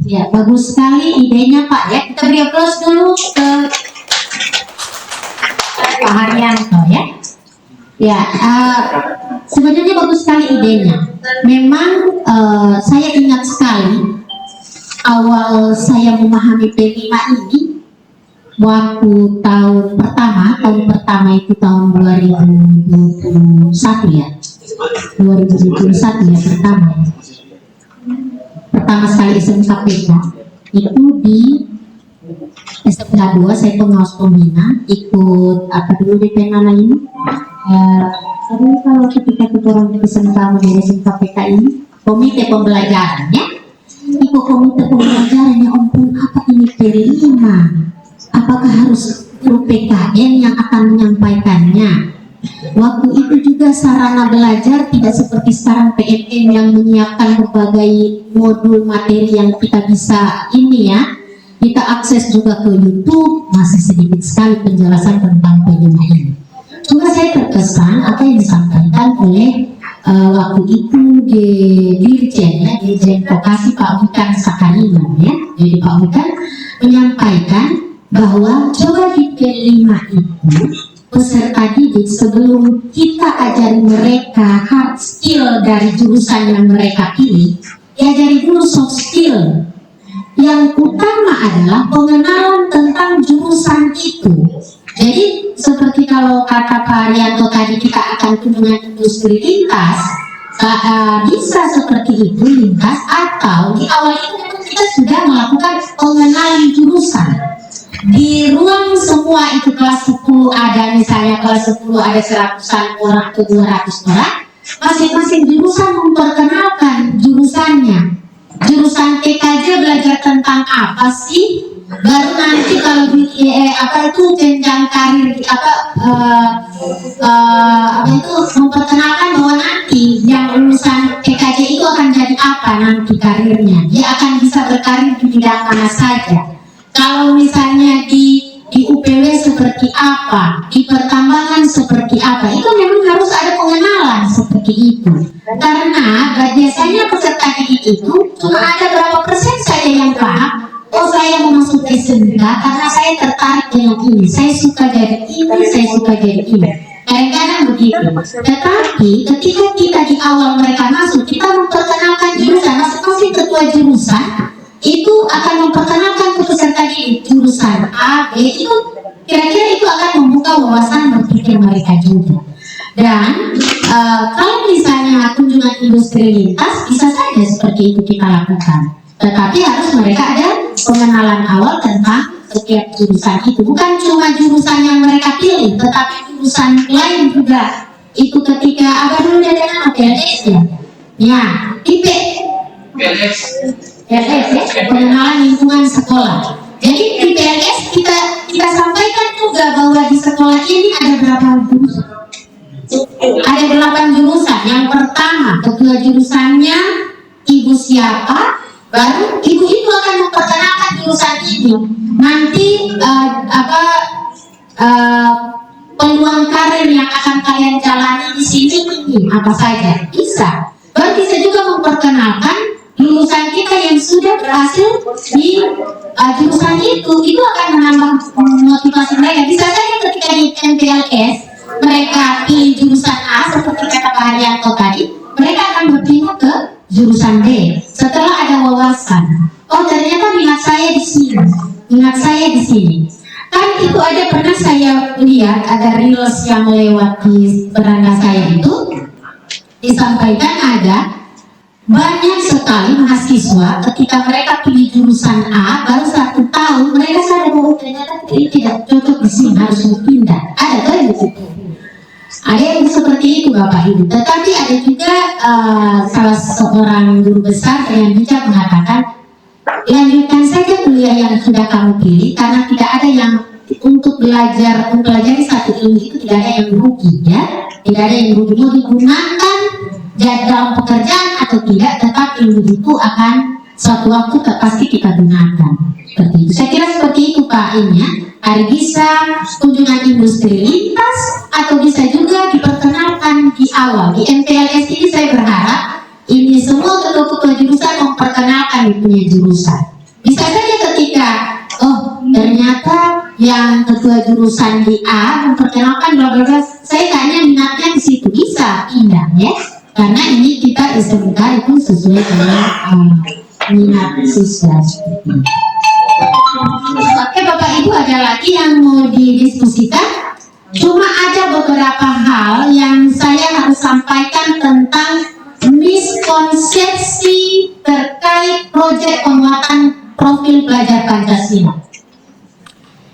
Ya, bagus sekali idenya Pak ya. Kita beri aplaus dulu ke Pak Haryanto ya. Ya, sebenarnya bagus sekali idenya. Memang saya ingat sekali awal saya memahami P5 ini waktu tahun pertama itu tahun 2021 ya. 2021 ya pertama sekali SMKPK itu di SMK 2 saya pengawas pembina ikut apa dulu DP namanya ini Tapi kalau ketika kita orang pesan kamu dari KPK ini, komite pembelajarannya, itu komite pembelajarannya ampun apa ini terima? Apakah harus guru PKN yang akan menyampaikannya? Waktu itu juga sarana belajar tidak seperti sekarang PNM yang menyiapkan berbagai modul materi yang kita bisa ini ya. Kita akses juga ke YouTube, masih sedikit sekali penjelasan tentang PNM ini. Cuma saya terkesan apa yang disampaikan oleh waktu itu di Dirjen ya, Dirjen Vokasi Pak Wikan Sakarino ya. Jadi Pak Wikan menyampaikan bahwa coba di P5 itu peserta didik sebelum kita ajari mereka hard skill dari jurusan yang mereka pilih, diajari dulu soft skill. Yang utama adalah pengenalan tentang jurusan itu. Jadi seperti kalau kata Pak Arianto tadi kita akan kunjungan industri lintas, bisa seperti itu lintas, atau di awal itu memang kita sudah melakukan pengenalan jurusan. Di ruang semua itu kelas 10 ada misalnya kelas 10 ada 100-an orang ke 200 orang, masing-masing jurusan memperkenalkan jurusannya. Jurusan TKJ belajar tentang apa sih? Baru nanti kalau di apa itu jenjang karir itu memperkenalkan bahwa nanti yang lulusan TKJ itu akan jadi apa nanti karirnya. Dia akan bisa berkarir di bidang mana saja. Kalau misalnya di UPW seperti apa, di pertambangan seperti apa, itu memang harus ada pengenalan seperti itu. Karena biasanya peserta didik itu cuma ada berapa persen saja yang paham. Oh saya mau masuk SMK karena saya tertarik dengan ini, saya suka jadi ini, saya suka jadi ini. Kadang-kadang begitu. Tetapi ketika kita di awal mereka masuk, kita memperkenalkan jurusan, masing-masing ketua jurusan itu akan memperkenalkan ke peserta didik jurusan A, B, itu kira-kira itu akan membuka wawasan berpikir mereka juga. Dan kalau misalnya kunjungan industri lintas bisa saja seperti itu kita lakukan, tetapi harus mereka ada pengenalan awal tentang setiap jurusan itu, bukan cuma jurusan yang mereka pilih, tetapi jurusan lain juga. Itu ketika apa dulu dia nama PLS ya, IP PLS ya, pengenalan lingkungan sekolah. Jadi di PLS kita sampaikan juga bahwa di sekolah ini ada berapa jurusan? Ada 8 jurusan. Yang pertama ketua jurusannya ibu siapa, baru ibu itu akan memperkenalkan jurusan ini. Nanti peluang karir yang akan kalian jalani di sini ini apa saja bisa. Baru bisa juga memperkenalkan lulusan kita yang sudah berhasil di jurusan itu akan menambah motivasi mereka. Bisa saja ketika di MPLS mereka pilih jurusan A seperti kata Pak Arianto tadi, mereka akan berpindah ke jurusan B setelah ada wawasan. Oh ternyata minat saya di sini. Kan itu ada pernah saya lihat ada reels yang melewati beranda saya itu disampaikan ada banyak sekali mahasiswa ketika mereka pilih jurusan A baru 1 tahun mereka sadar bahwa ternyata ini tidak cocok di sini, harus berpindah. Ada tuh yang begitu. Ada yang seperti itu Bapak Ibu. Tetapi ada juga salah seorang guru besar yang bijak mengatakan, lanjutkan saja kuliah yang sudah kamu pilih karena tidak ada yang untuk mempelajari satu ilmu itu tidak ada yang rugi ya, tidak ada yang rugi. Mau digunakan dalam pekerjaan atau tidak, tetapi ilmu itu akan suatu waktu pasti kita gunakan. Seperti itu. Saya kira seperti itu Pak ini ya. Hari bisa kunjungan industri lintas atau bisa juga diperkenalkan di awal. Di MPLS ini saya berharap ini semua ketua-ketua jurusan memperkenalkan punya jurusan. Bisa saja ketika ternyata yang ketua jurusan di A memperkenalkan bla bla bla, saya kayaknya minatnya di situ, bisa pindah ya. Karena ini kita SMK itu sesuai dengan minat siswa. Oke Bapak Ibu, ada lagi yang mau didiskusikan? Cuma ada beberapa hal yang saya harus sampaikan tentang miskonsepsi terkait proyek penguatan profil pelajar Pancasila.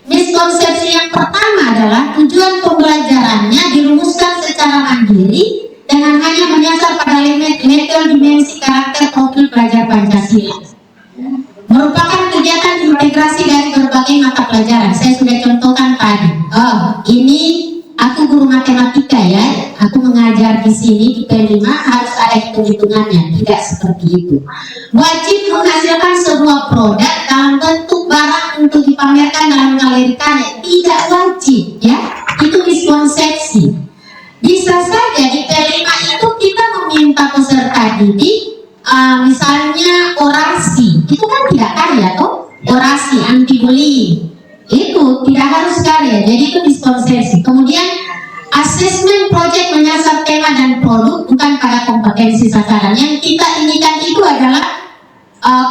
Miskonsepsi yang pertama adalah tujuan pembelajarannya dirumuskan secara secara mandiri dengan hanya menyasar pada level dimensi karakter profil pelajar Pancasila. Merupakan kegiatan integrasi dari berbagai mata pelajaran. Saya sudah contohkan tadi. Oh, ini aku guru matematika ya. Aku mengajar di sini di P5 harus ada hitung-hitungannya. Tidak seperti itu. Wajib menghasilkan sebuah produk dalam bentuk barang untuk dipamerkan dalam galeri karya. Tidak wajib ya. Itu miskonsepsi. Bisa saja di P5 itu kita meminta peserta didik misalnya orasi, itu kan tidak karya toh, orasi anti bullying itu tidak harus karya, jadi itu miskonsepsi. Kemudian asesmen project menyasar tema dan produk bukan pada kompetensi sasaran. Yang kita inginkan itu adalah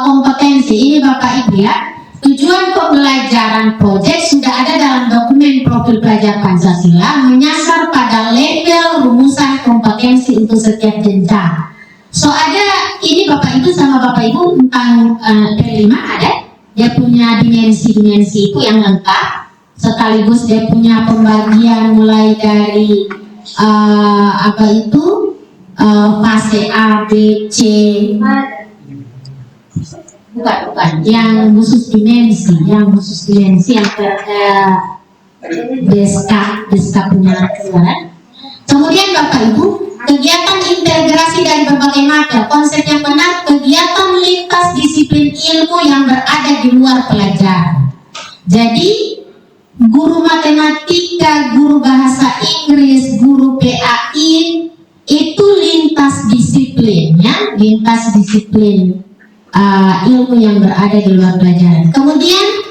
kompetensi. Ini Bapak Ibu ya, tujuan pembelajaran project sudah ada dalam dokumen profil pelajar Pancasila, menyasar pada level rumusan kompetensi untuk setiap jenjang. So ada ini Bapak Ibu sama Bapak Ibu tentang P5 ada, dia punya dimensi-dimensi itu yang lengkap, sekaligus dia punya pembagian mulai dari fase A, B, C, bukan, yang khusus dimensi yang Deska punya keluaran. Kemudian Bapak Ibu, kegiatan integrasi dari berbagai macam. Konsep yang benar, kegiatan lintas disiplin ilmu yang berada di luar pelajaran. Jadi, guru matematika, guru bahasa Inggris, guru PAI, itu lintas disiplin ya, lintas disiplin ilmu yang berada di luar pelajaran. Kemudian,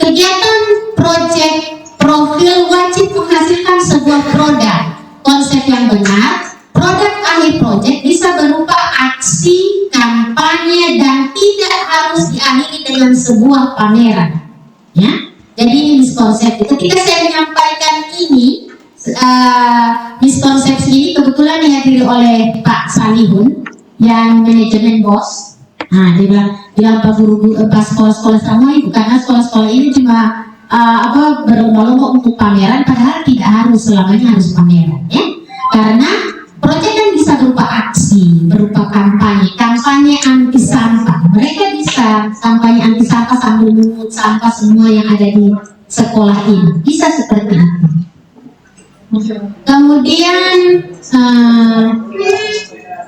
kegiatan proyek profil wajib menghasilkan sebuah produk. Konsep yang benar, produk akhir proyek bisa berupa aksi, kampanye, dan tidak harus diakhiri dengan sebuah pameran. Ya, jadi ini miskonsepsi. Ketika saya menyampaikan ini, miskonsepsi ini kebetulan dihadiri oleh Pak Salihun yang manajemen BOS. Nah, dia bilang Pak guru pas sekolah-sekolah sama itu karena sekolah-sekolah ini cuma berlomba-lomba untuk pameran, padahal tidak harus selamanya harus pameran ya, karena proyek kan bisa berupa aksi, berupa kampanye anti sampah. Mereka bisa kampanye anti sampah sambil mengut sampah semua yang ada di sekolah ini, bisa seperti itu. Kemudian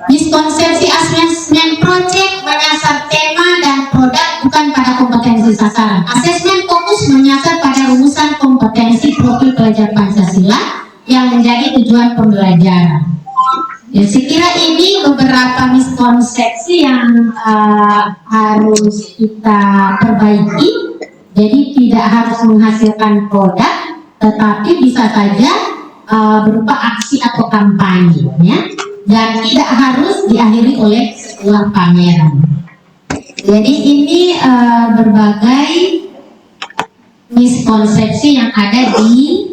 miskonsepsi asesmen proyek menyasar tema dan produk bukan pada kompetensi sasaran. Asesmen fokus menyasar pada rumusan kompetensi profil pelajar Pancasila yang menjadi tujuan pembelajaran. Ya, saya kira ini beberapa miskonsepsi yang harus kita perbaiki. Jadi tidak harus menghasilkan produk, tetapi bisa saja berupa aksi atau kampanye, ya, dan tidak harus diakhiri oleh sebuah pameran. Jadi ini berbagai miskonsepsi yang ada di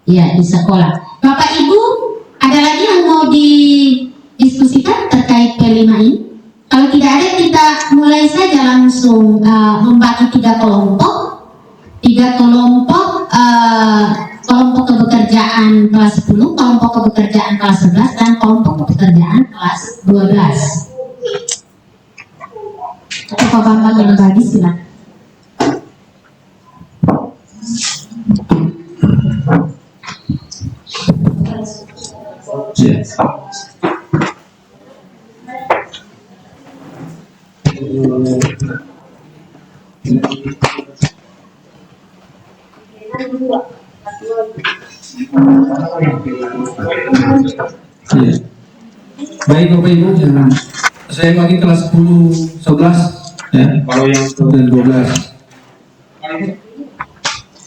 di sekolah. Bapak Ibu, ada lagi yang mau didiskusikan terkait P5 ini? Kalau tidak ada, kita mulai saja langsung membagi tiga kelompok. Kelompok kepekerjaan kelas 10, kelompok kepekerjaan kelas 11, dan kelompok kepekerjaan kelas 12. Pak Bambang yang bagi, silakan. Baik Bapak Ibu, saya bagi kelas 10, 11 ya, kalau yang dan 12.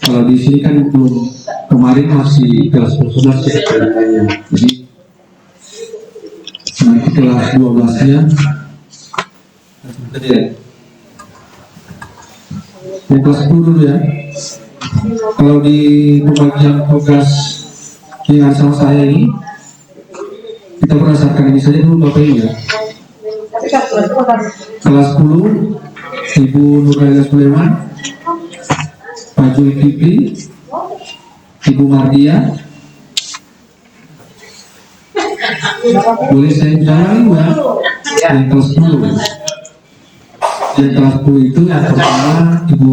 Kalau di sini kan belum, kemarin masih kelas 11 ya, jadi nanti kelas 12-nya yang kelas 10 dulu ya. Kalau di pembagian tugas yang sama saya ini, kita berdasarkan ini saja dulu Bapak Ibu ya. Kelas 10 Ibu Nuraya Sulaiman, Pak Zulkifli, Ibu Mardia. Boleh saya bilang lagi ya? Yang kelas 10. Yang kelas 10 itu yang pertama Ibu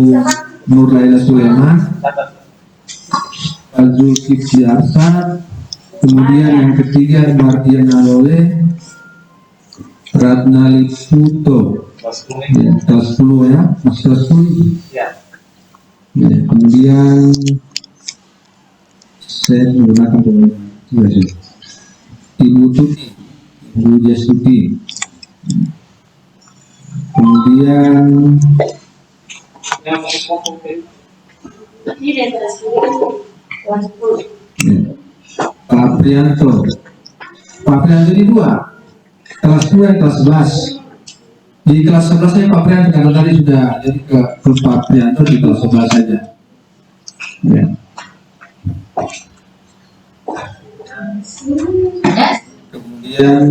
Nur Laila Sulaiman, Pak Zulkifli Arsad, kemudian yang ketiga Mardia Nalole, Ratna Liputo, ya, kelas 10 ya, masih kelas 10. Ya, kemudian saya menggunakan Ibu Tuti, Ibu Jasuti, kemudian Pak Prianto. Pak Prianto ini 2, kelas 2 dan kelas 11. Di kelas 11 saya Pak Prianto karena tadi sudah, jadi ke Pak Prianto di kelas 11 saja. Ya. Kemudian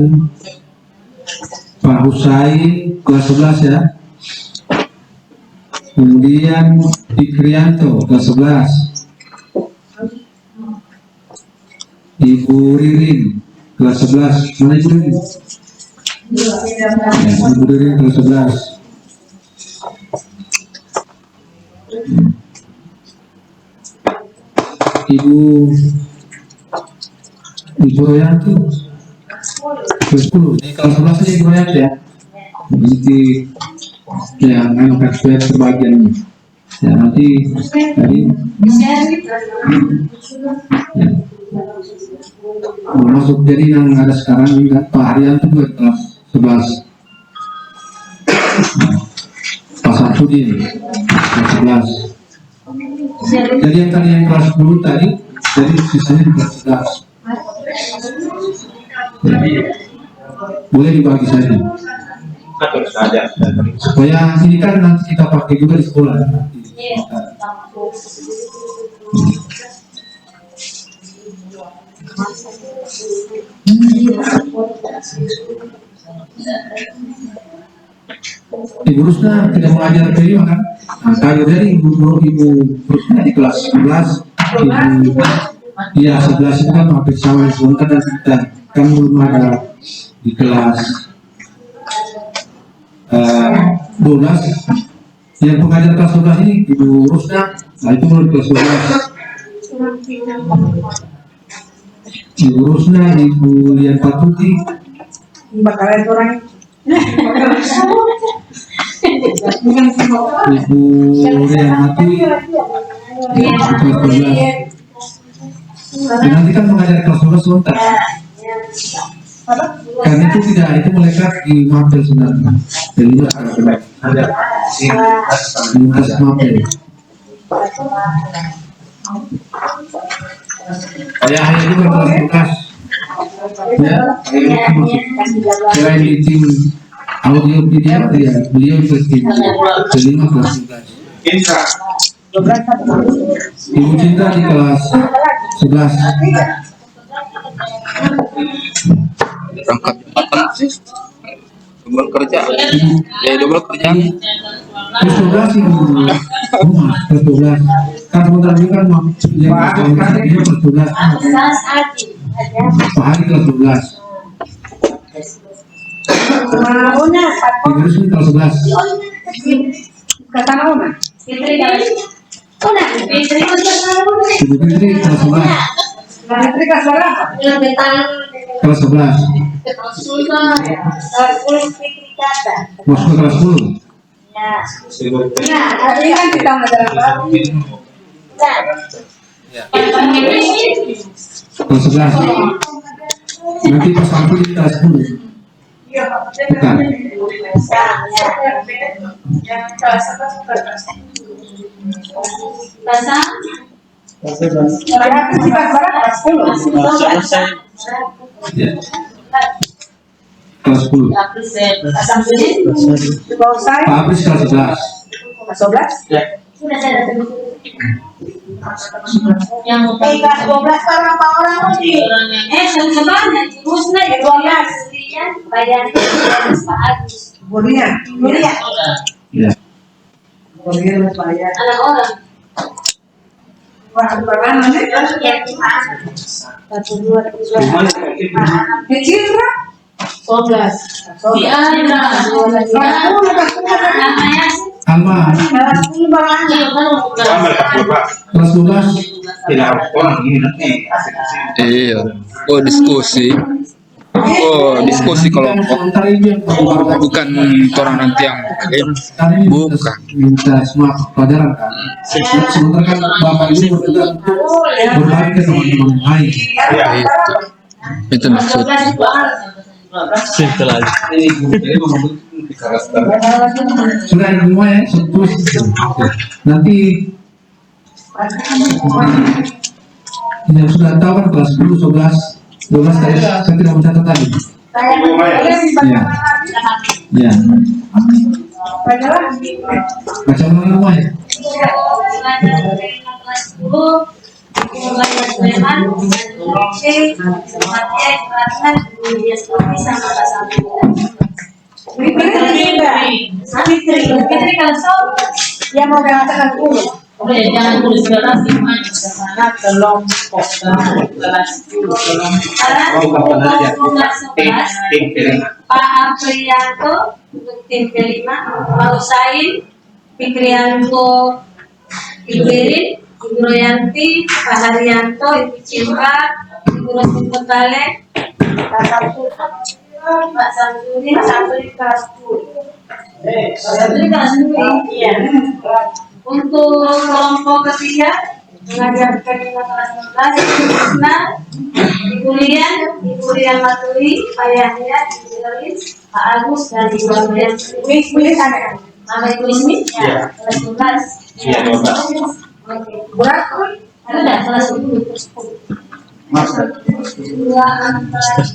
Pak Husai kelas 11 ya. Kemudian Fikrianto kelas 11. Ibu Ririn kelas 11. Mana Ibu Ririn? Ya, Ibu Ririn kelas 11. Ibu Royanti kelas 10. Ini kelas 11 aja Ibu Royanti ya. Nanti yang angkat sebagian ya, nanti tadi ya. Masuk jadi yang ada sekarang juga Pak Haryanto juga kelas 11. Pak Samsudin kelas 11. Jadi yang tadi yang kelas 10 tadi, jadi sisanya di kelas 11. Ya. Boleh dibagi saja. Supaya ini kan nanti kita pakai juga di sekolah. Ibu Rusna tidak mengajar kelima kan? Nah, kalau dari Ibu Rusna di kelas 11, Iya 11 itu kan hampir sama sebentar dan kita kan belum ada di kelas 12. Yang pengajar kelas 12 ini Ibu Rusna, nah itu mulai kelas 12. Ibu Rusna, Ibu Lian Patuti, Bakalan orang Ibu Rian Matui, kelas 12. Dan nanti kan mengajar kelas 12 sebentar. Karena itu tidak, itu melekat di mapel sebenarnya. Jadi ada lintas mapel. Ayahnya juga kelas 12. Ya, selain di tim audio video, ya beliau juga tim kelima kelas 12. Ibu Cinta di kelas 11. Berangkat double kerja ya, double kerja. Kelas 12 Ibu Rumah, kelas 12. Kan sebentar juga kan dia kelas 12. Pak Hari kelas 12. Ibu Rusmi kelas 11. kata mana? Ibu Fitri kelas 11. Fitri kelas berapa? Kelas 11. Masuk ke kelas 10. Ya, tadi kan kita ngajar baru. Kelas 11. Nanti pas sampai di kelas 10. Bukan. Ya. Kelas 10. Pak Apris kelas 11. Kelas 11? Yang kelas 12 orang apa orang sih? Sebenarnya Rusna ya 12 kemudian bayar Pak Agus. Mulia. Ya. Mulia bayar. Anak orang. Kecil kan? 12. Alma, Kelas 10 barangnya. kelas 12. Tidak orang ini nanti asik Iya. Oh, diskusi. Oh, diskusi kelompok. Sementara ini yang Bukan orang nanti yang Hari ini bukan. minta semua pelajaran kan. Sementara kan Bapak Ibu bertugas untuk berbagi ke teman-teman yang lain. Itu maksud. Sudah semua ya, terus nanti yang sudah tahu kan kelas 10, 11, 12 tadi saya tidak mencatat tadi. Ya, ya. Baca ulang semua ya. Yang mau mengatakan dulu. Jangan tulis kelas 5 ke sana kelompok kelas 10. Pak Aprianto untuk tim kelima, Pak Usain, Fikrianto, Ibu Irin, Ibu Royanti, Pak Haryanto, Ibu Cimba, Ibu Rosi Potale, Pak Samsuri kelas 10. Kelas 10, iya. Untuk kelompok ketiga mengajarkan kelas 11, Ibu Lian, Ibu Lian Maturi, ayahnya Ibu Elis, Pak Agus dan Ibu Lian. Wis ada. Nama Ibu Ismi? Ya. Kelas 12. Iya, 12. Oke. Berapa? Ada kelas 10. Dua antara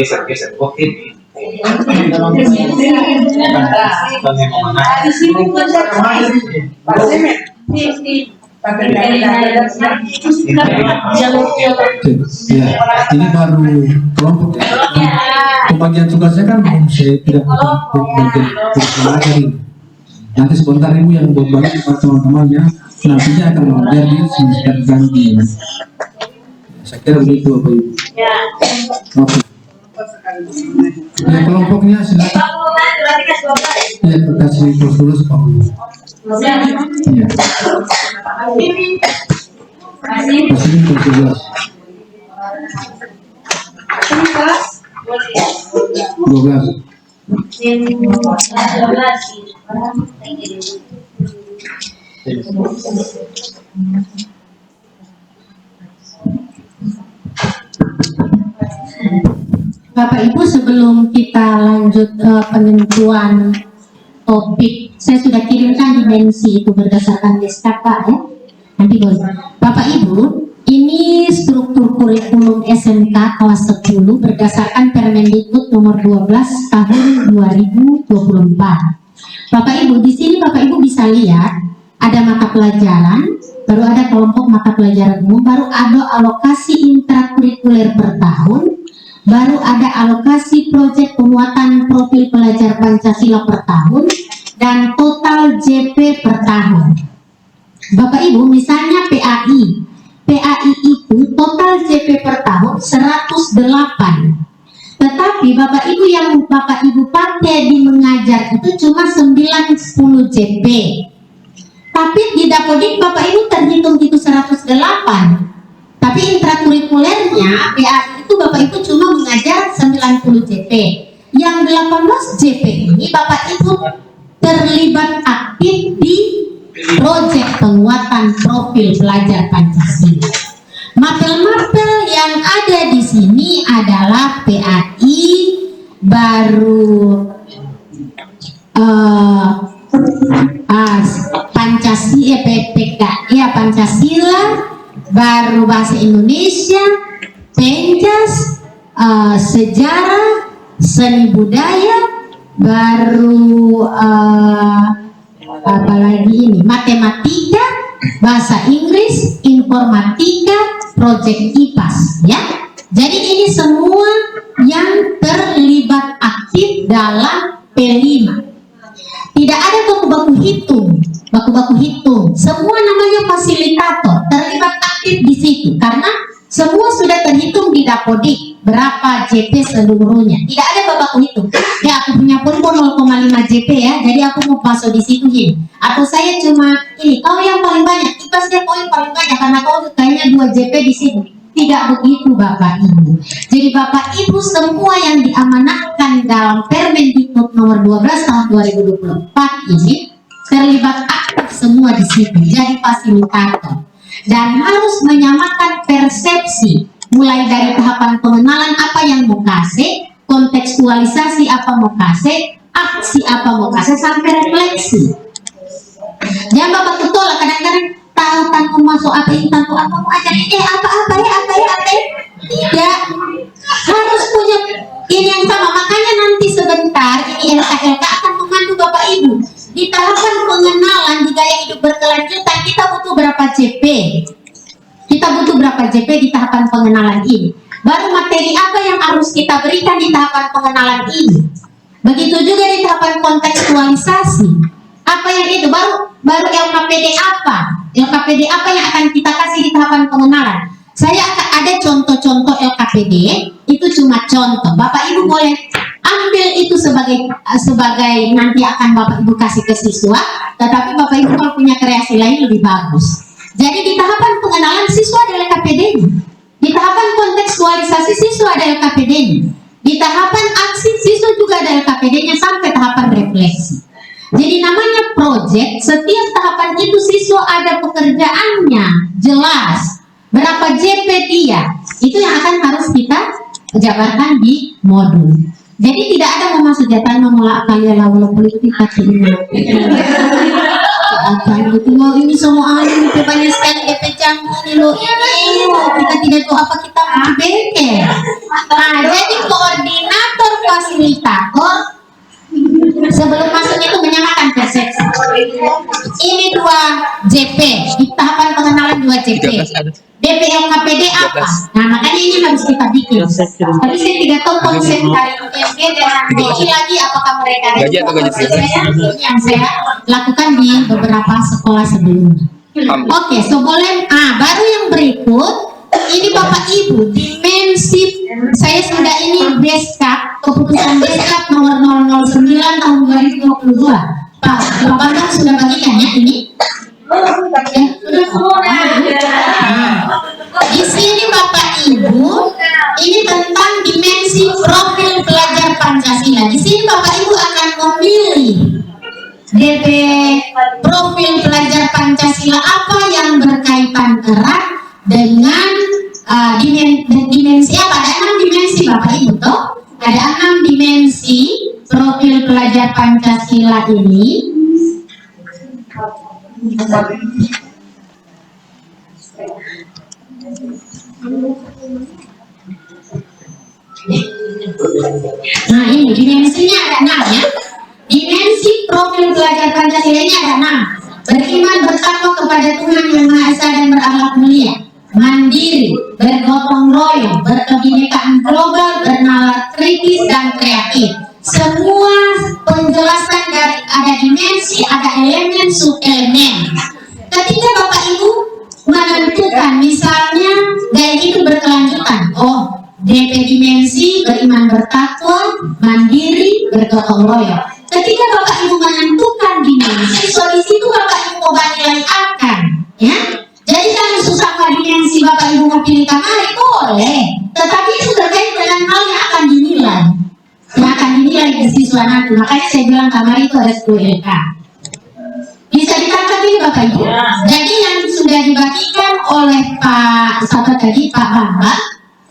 Geser oke. di sini Ya, ini baru kelompok ya. Pembagian tugasnya kan belum saya tidak pelajari. Nanti sebentar ibu yang berbagi kepada teman-temannya, nantinya akan mengajar di semester ganti. Saya kira begitu Bapak Ibu. Oke. Ya kelompoknya silakan. Ya kasih kelas 12 Pak Ibu. Ya. Kasih kelas 12. 12. Bapak Ibu, sebelum kita lanjut ke penentuan topik, saya sudah kirimkan dimensi itu berdasarkan Deskapa ya. Nanti boleh. Bapak Ibu, ini struktur kurikulum SMK kelas 10 berdasarkan Permendikbud nomor 12 tahun 2024. Bapak Ibu, di sini Bapak Ibu bisa lihat ada mata pelajaran, baru ada kelompok mata pelajaran umum, baru ada alokasi intrakurikuler per tahun, baru ada alokasi proyek penguatan profil pelajar Pancasila per tahun, dan total JP per tahun. Bapak Ibu, misalnya PAI itu total JP per tahun 108. Tetapi Bapak Ibu yang Bapak Ibu pakai di mengajar itu cuma 9-10 JP. Tapi di Dapodik Bapak Ibu terhitung itu 108. Tapi intrakurikulernya PAI itu Bapak Ibu cuma mengajar 90 JP. Yang 18 JP ini Bapak Ibu terlibat aktif di proyek penguatan profil pelajar Pancasila. Mapel-mapel yang ada di sini adalah PAI, baru Pancasila, PPK, ya Pancasila, baru bahasa Indonesia, Penjas, sejarah, seni budaya, baru apalagi ini matematika, bahasa Inggris, informatika, proyek IPAS ya. Jadi ini semua yang terlibat aktif dalam P5. Tidak ada baku hitung. Semua namanya fasilitator, terlibat aktif di situ karena semua sudah terhitung di Dapodik berapa JP seluruhnya. Tidak ada baku hitung. Ya aku punya pun 0,5 JP ya, jadi aku mau masuk di situ ini. Atau saya cuma ini, kau yang paling banyak, tipsnya kau yang paling banyak karena kau kayaknya 2 JP di situ. Tidak begitu Bapak Ibu. Jadi Bapak Ibu semua yang diamanahkan dalam Permendikbud nomor 12 tahun 2024 ini terlibat aktif semua di situ. Jadi fasilitator. Dan harus menyamakan persepsi mulai dari tahapan pengenalan apa yang mau kasih, kontekstualisasi apa mau kasih, aksi apa mau kasih, sampai refleksi. Jangan Bapak ketolak kadang-kadang tahu tanpa masuk apa ini, tanpa apa mau ajar apa ya. Tidak, harus punya ini yang sama. Makanya nanti sebentar ini LK akan memandu Bapak Ibu di tahapan pengenalan di gaya hidup berkelanjutan. Kita butuh berapa JP? Kita butuh berapa JP di tahapan pengenalan ini? Baru materi apa yang harus kita berikan di tahapan pengenalan ini? Begitu juga di tahapan kontekstualisasi. Apa yang itu? Baru LKPD apa? LKPD apa yang akan kita kasih di tahapan pengenalan? Saya akan ada contoh-contoh LKPD, itu cuma contoh. Bapak Ibu boleh ambil itu sebagai nanti akan Bapak Ibu kasih ke siswa, tetapi Bapak Ibu kalau punya kreasi lain lebih bagus. Jadi di tahapan pengenalan siswa ada LKPD-nya, di tahapan kontekstualisasi siswa ada LKPD-nya, di tahapan aksi siswa juga ada LKPD-nya sampai tahapan refleksi. Jadi namanya project, setiap tahapan itu siswa ada pekerjaannya jelas. Berapa JP dia, itu yang akan harus kita jabarkan di modul. Jadi tidak ada memasuk jatan memulai kalian lawan politik hati ini. Akan itu ini semua ini banyak sekali DP campur ini loh ini. Kita tidak tahu apa kita mau beke. Nah, jadi koordinator fasilitator sebelum masuk itu menyamakan persepsi. Ini 2 JP di tahapan pengenalan 2 JP. DPL KPD apa? Nah makanya ini harus kita bikin. Tapi saya tidak tahu konsep dari UMG dan DI lagi apakah mereka ada. Ini yang saya lakukan di beberapa sekolah sebelumnya. Oke, so boleh. Baru yang berikut ini Bapak Ibu dimensi saya sudah ini Beskap keputusan Beskap nomor 009 tahun 2022. Pak Bapak sudah bagikan ya ini. Di sini Bapak Ibu, ini tentang dimensi profil pelajar Pancasila. Di sini Bapak Ibu akan memilih DP profil pelajar Pancasila apa yang berkaitan erat dengan dimensi apa? Ada 6 dimensi Bapak Ibu toh? Ada 6 dimensi profil pelajar Pancasila ini. Nah ini dimensinya ada 6 ya. Dimensi profil pelajar Pancasila ini ada 6. Beriman bertakwa kepada Tuhan Yang Maha Esa dan berakhlak mulia, mandiri, bergotong royong, berkebinekaan global, bernalar kritis dan kreatif. Semua penjelasan dari ada dimensi, ada elemen, subelemen. Ketika Bapak Ibu menentukan misalnya gaya hidup berkelanjutan, DP dimensi beriman bertakwa, mandiri, bergotong royong. Ketika Bapak Ibu menentukan dimensi, di situ Bapak Ibu mau nilai akan, ya. Jadi jangan susah dimensi Bapak Ibu mau pilih kamari boleh, tetapi itu terkait dengan hal yang akan dinilai. Yang akan dinilai di siswa nanti. Makanya saya bilang kamar itu ada 10 LK. Bisa ditangkap ini Bapak Ibu. Jadi yang sudah dibagikan oleh Pak sahabat tadi Pak Bambang,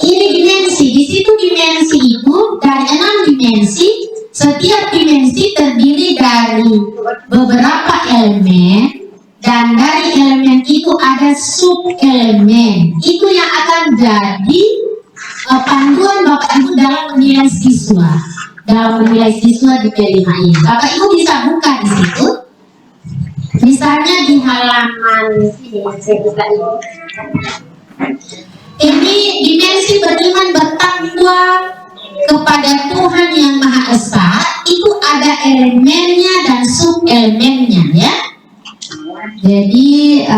ini dimensi. Di situ dimensi itu dari 6 dimensi. Setiap dimensi terdiri dari beberapa elemen dan dari elemen itu ada subelemen. Itu yang akan jadi panduan Bapak Ibu dalam menilai siswa. Dalam menilai siswa di P5 ini. Bapak Ibu bisa buka di situ. Misalnya di halaman ini, saya buka ini dimensi beriman bertakwa kepada Tuhan Yang Maha Esa, itu ada elemennya dan subelemennya Jadi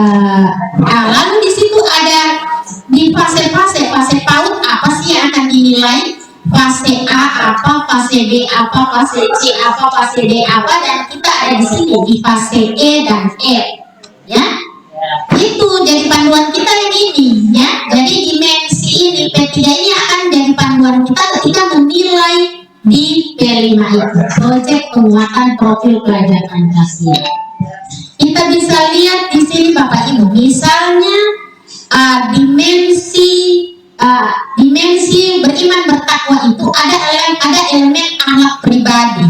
lalu di situ ada di fase-fase, fase PAUD apa sih yang akan dinilai? Fase A apa, fase B apa, fase C apa, fase D apa, dan kita ada di sini di fase E dan F, ya. Itu jadi panduan kita yang ini, ya. Jadi dimensi ini P3 ini akan jadi panduan kita ketika menilai di P5 itu, proyek penguatan profil pelajar Pancasila. Kita bisa lihat di sini Bapak Ibu, misalnya dimensi beriman bertakwa itu ada elemen akhlak pribadi,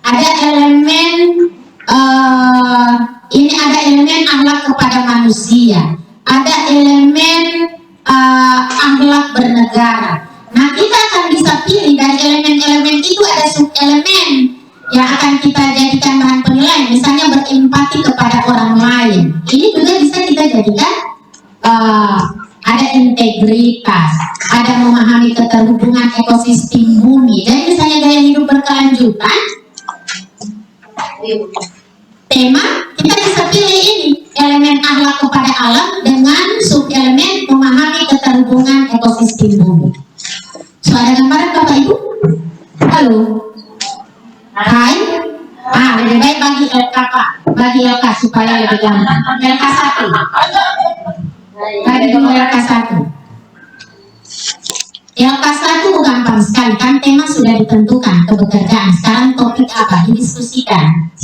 ada elemen ini ada elemen akhlak kepada manusia, ada elemen akhlak bernegara. Nah, kita akan bisa pilih dari elemen-elemen itu ada sub-elemen yang akan kita jadikan bahan penilaian, misalnya berempati kepada orang lain. Ini juga bisa kita jadikan ada integritas, ada memahami keterhubungan ekosistem bumi. Jadi misalnya gaya hidup berkelanjutan, tema kita bisa pilih ini elemen akhlak kepada alam dengan sub-elemen memahami keterhubungan ekosistem bumi. So, ada gambaran Bapak Ibu? Halo? Hai? Lebih baik bagi LK Pak, bagi LK supaya lebih gampang. LK 1. Bagi LK 1. LK 1 gampang sekali, kan tema sudah ditentukan, kebekerjaan. Sekarang topik apa? Didiskusikan.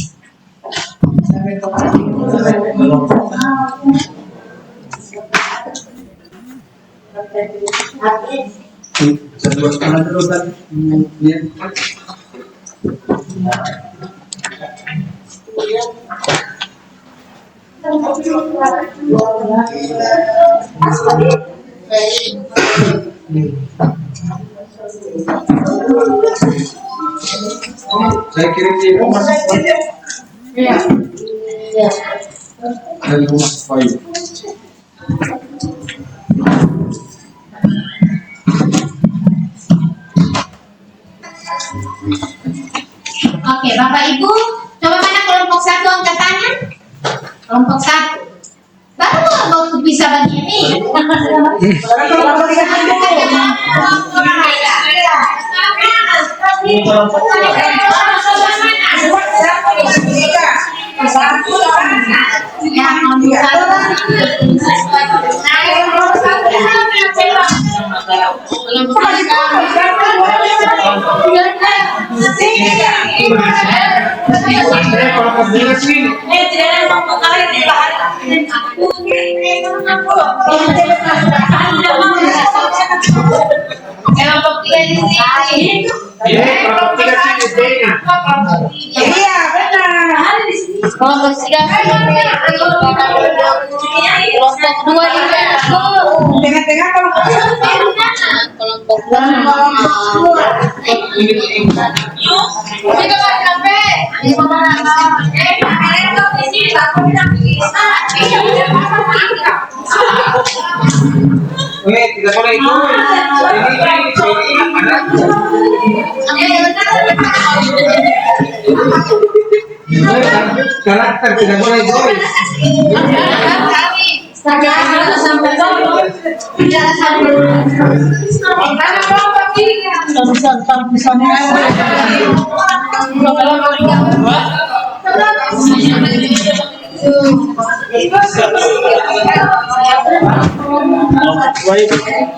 Saya kirim di rumah. Dari rumah Bayu. Oke, Bapak Ibu, coba mana kelompok 1 angkat tangan? Kelompok 1. Baru mau bisa begini. Kelompok 3 kelompok 2 juga Tengah-tengah kelompok kelompok 2 Tidak boleh itu. Karakter tidak boleh itu.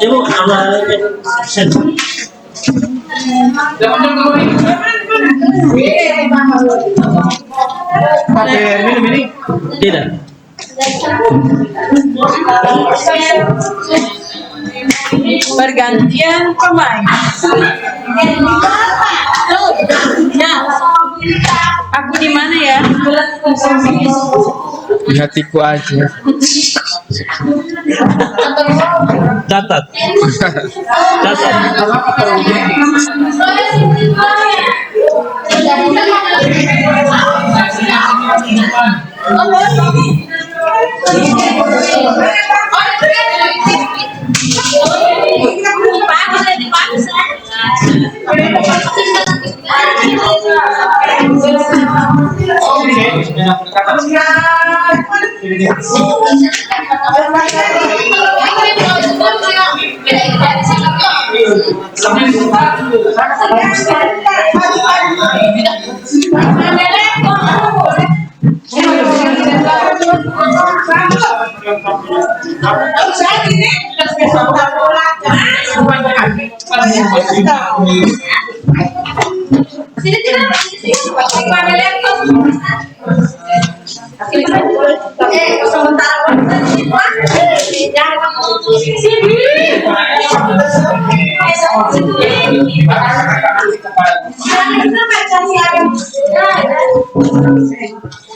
Ibu nama pakai minum ini tidak. bergantian pemain. Aku di mana ya? Di hatiku aja. Catat.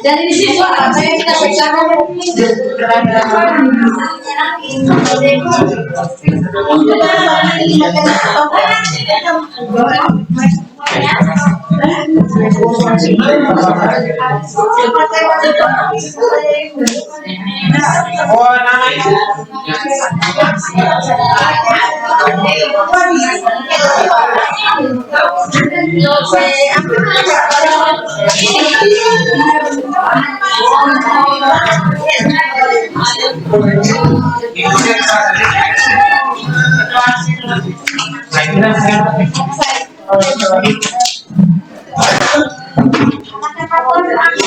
Dari di sini apa yang kita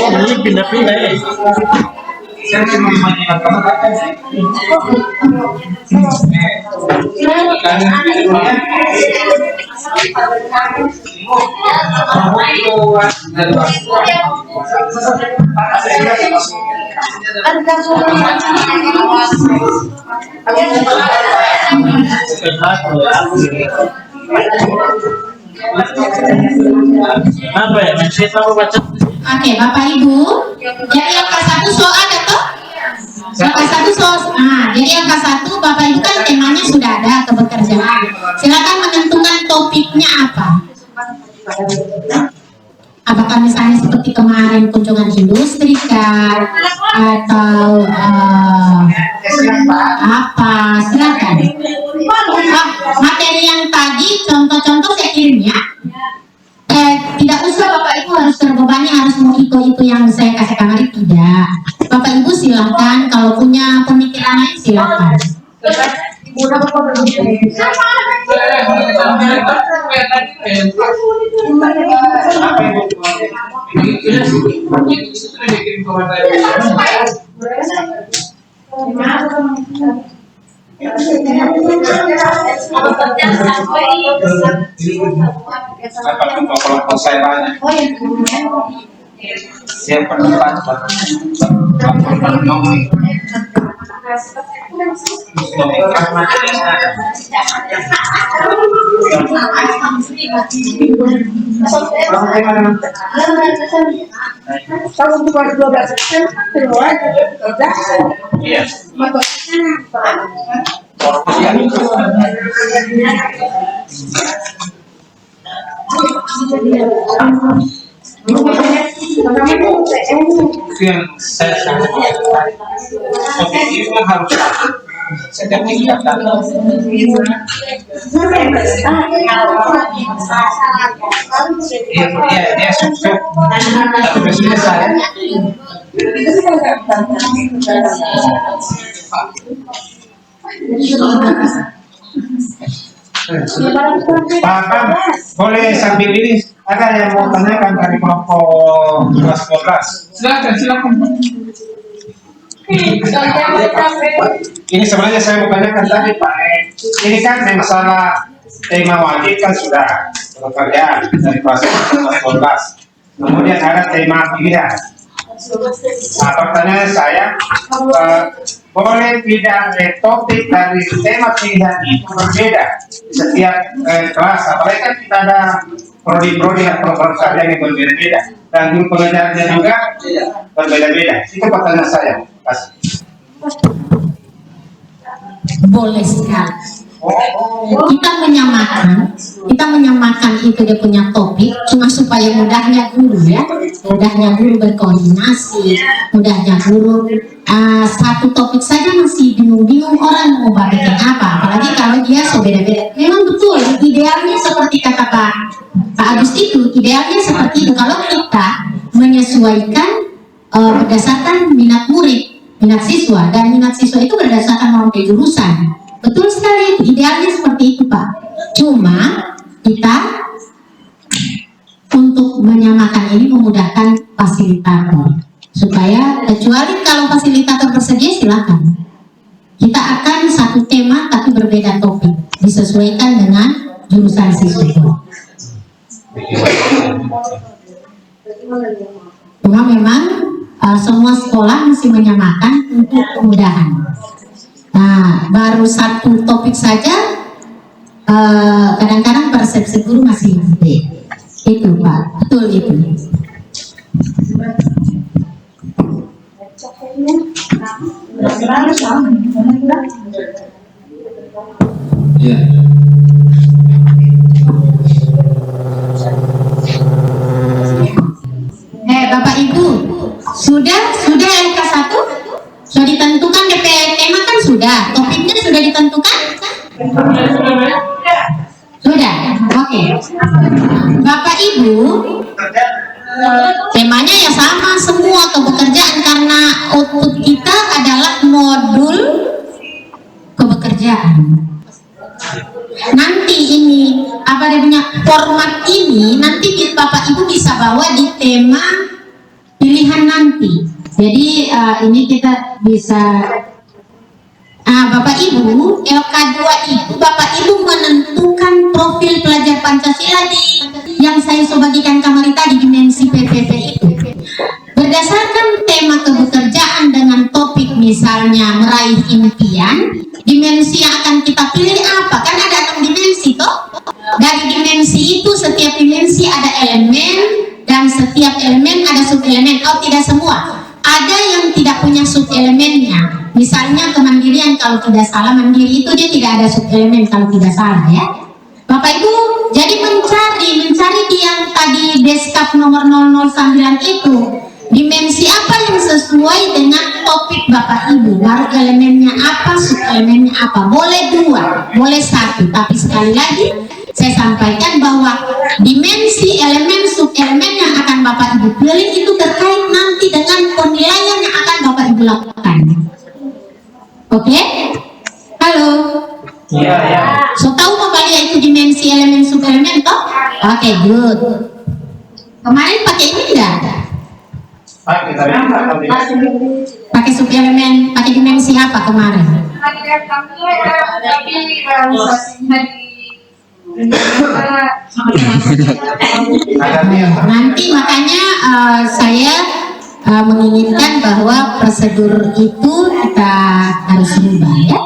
Ini pindah-pindah ya. Saya cuma mengingatkan apa ya? Saya tahu baca. Oke, Bapak Ibu, jadi angka 1 soal ada toh? Angka 1 soal. Nah, jadi angka 1 Bapak Ibu kan temanya sudah ada kebekerjaan. Silakan menentukan topiknya apa. Apakah misalnya seperti kemarin kunjungan industri kah? Atau apa? Silakan. Materi yang tadi contoh-contoh saya kirim ya. Tidak usah Bapak Ibu harus terbebani harus mengikut itu yang saya kasih kemarin, tidak. Bapak Ibu silakan, kalau punya pemikiran lain silakan. Kalau saya banyak siapa tempat Kalau bukan 12% keluar iya yang saya oke itu kan harus setiap kegiatan dia sukses tapi biasanya saya Pak, boleh sambil ini ada yang mau tanyakan dari kelompok kelas 12? Silakan. Ini sebenarnya saya mau tanyakan tadi Pak. Ini kan masalah tema wajib kan sudah pekerjaan dari kelas 12. Kemudian ada tema pilihan. Nah, pertanyaan saya, boleh tidak topik dari tema pilihan itu berbeda di setiap kelas, apalagi kan kita ada prodi-prodi atau program kerja yang berbeda-beda dan guru pengajarnya juga berbeda-beda. Itu pertanyaan saya. Boleh sekali. Kita menyamakan itu dia punya topik cuma supaya mudahnya guru ya, mudahnya guru berkoordinasi, mudahnya guru satu topik saja masih bingung-bingung orang mau bikin apa, apalagi kalau dia so beda-beda. Memang betul idealnya seperti kata Pak Agus itu, idealnya seperti itu kalau kita menyesuaikan berdasarkan minat murid. minat siswa, dan minat siswa itu berdasarkan norma jurusan. Betul sekali, idealnya seperti itu Pak. Cuma kita untuk menyamakan ini memudahkan fasilitator, supaya kecuali kalau fasilitator bersedia silakan. Kita akan satu tema tapi berbeda topik, disesuaikan dengan jurusan siswa. Cuma memang semua sekolah mesti menyamakan untuk kemudahan. Nah, baru satu topik saja kadang-kadang persepsi guru masih gede. Itu Pak, betul itu. Ya. Bapak Ibu, sudah LK1? Sudah ditentukan DP tema kan sudah, topiknya sudah ditentukan? Sudah, oke. Bapak Ibu, temanya ya sama semua, kepekerjaan, karena output kita adalah modul kepekerjaan. Nanti ini apa namanya, format ini nanti Bapak Ibu bisa bawa di tema pilihan nanti. Jadi ini kita bisa Bapak Ibu, LK2 itu Bapak Ibu menentukan profil pelajar Pancasila yang saya bagikan kemarin tadi, dimensi PPP itu. Berdasarkan tema kepekerjaan dengan topik misalnya meraih impian, dimensi yang akan kita pilih apa? Kan ada 6 dimensi toh? Dari dimensi itu setiap dimensi ada elemen, dan setiap elemen ada subelemen. Oh, tidak semua. Ada yang tidak punya subelemennya. Misalnya kemandirian, kalau tidak salah, mandiri itu dia tidak ada subelemen kalau tidak salah ya. Bapak Ibu, jadi mencari di yang tadi Deskap nomor 009 itu, dimensi apa yang sesuai dengan topik Bapak Ibu, baru elemennya apa, subelemennya apa. Boleh 2, boleh 1, tapi sekali lagi saya sampaikan bahwa dimensi, elemen, subelemen yang akan Bapak Ibu pilih itu terkait nanti dengan penilaian yang akan Bapak Ibu lakukan. Oke? Halo? Iya. So tahu Bapak lihat itu dimensi, elemen, subelemen toh? Oke, good. Kemarin pakai ini enggak? Pakai subelemen, pakai dimensi apa kemarin? Nanti makanya saya menginginkan bahwa prosedur itu kita harus rubah ya.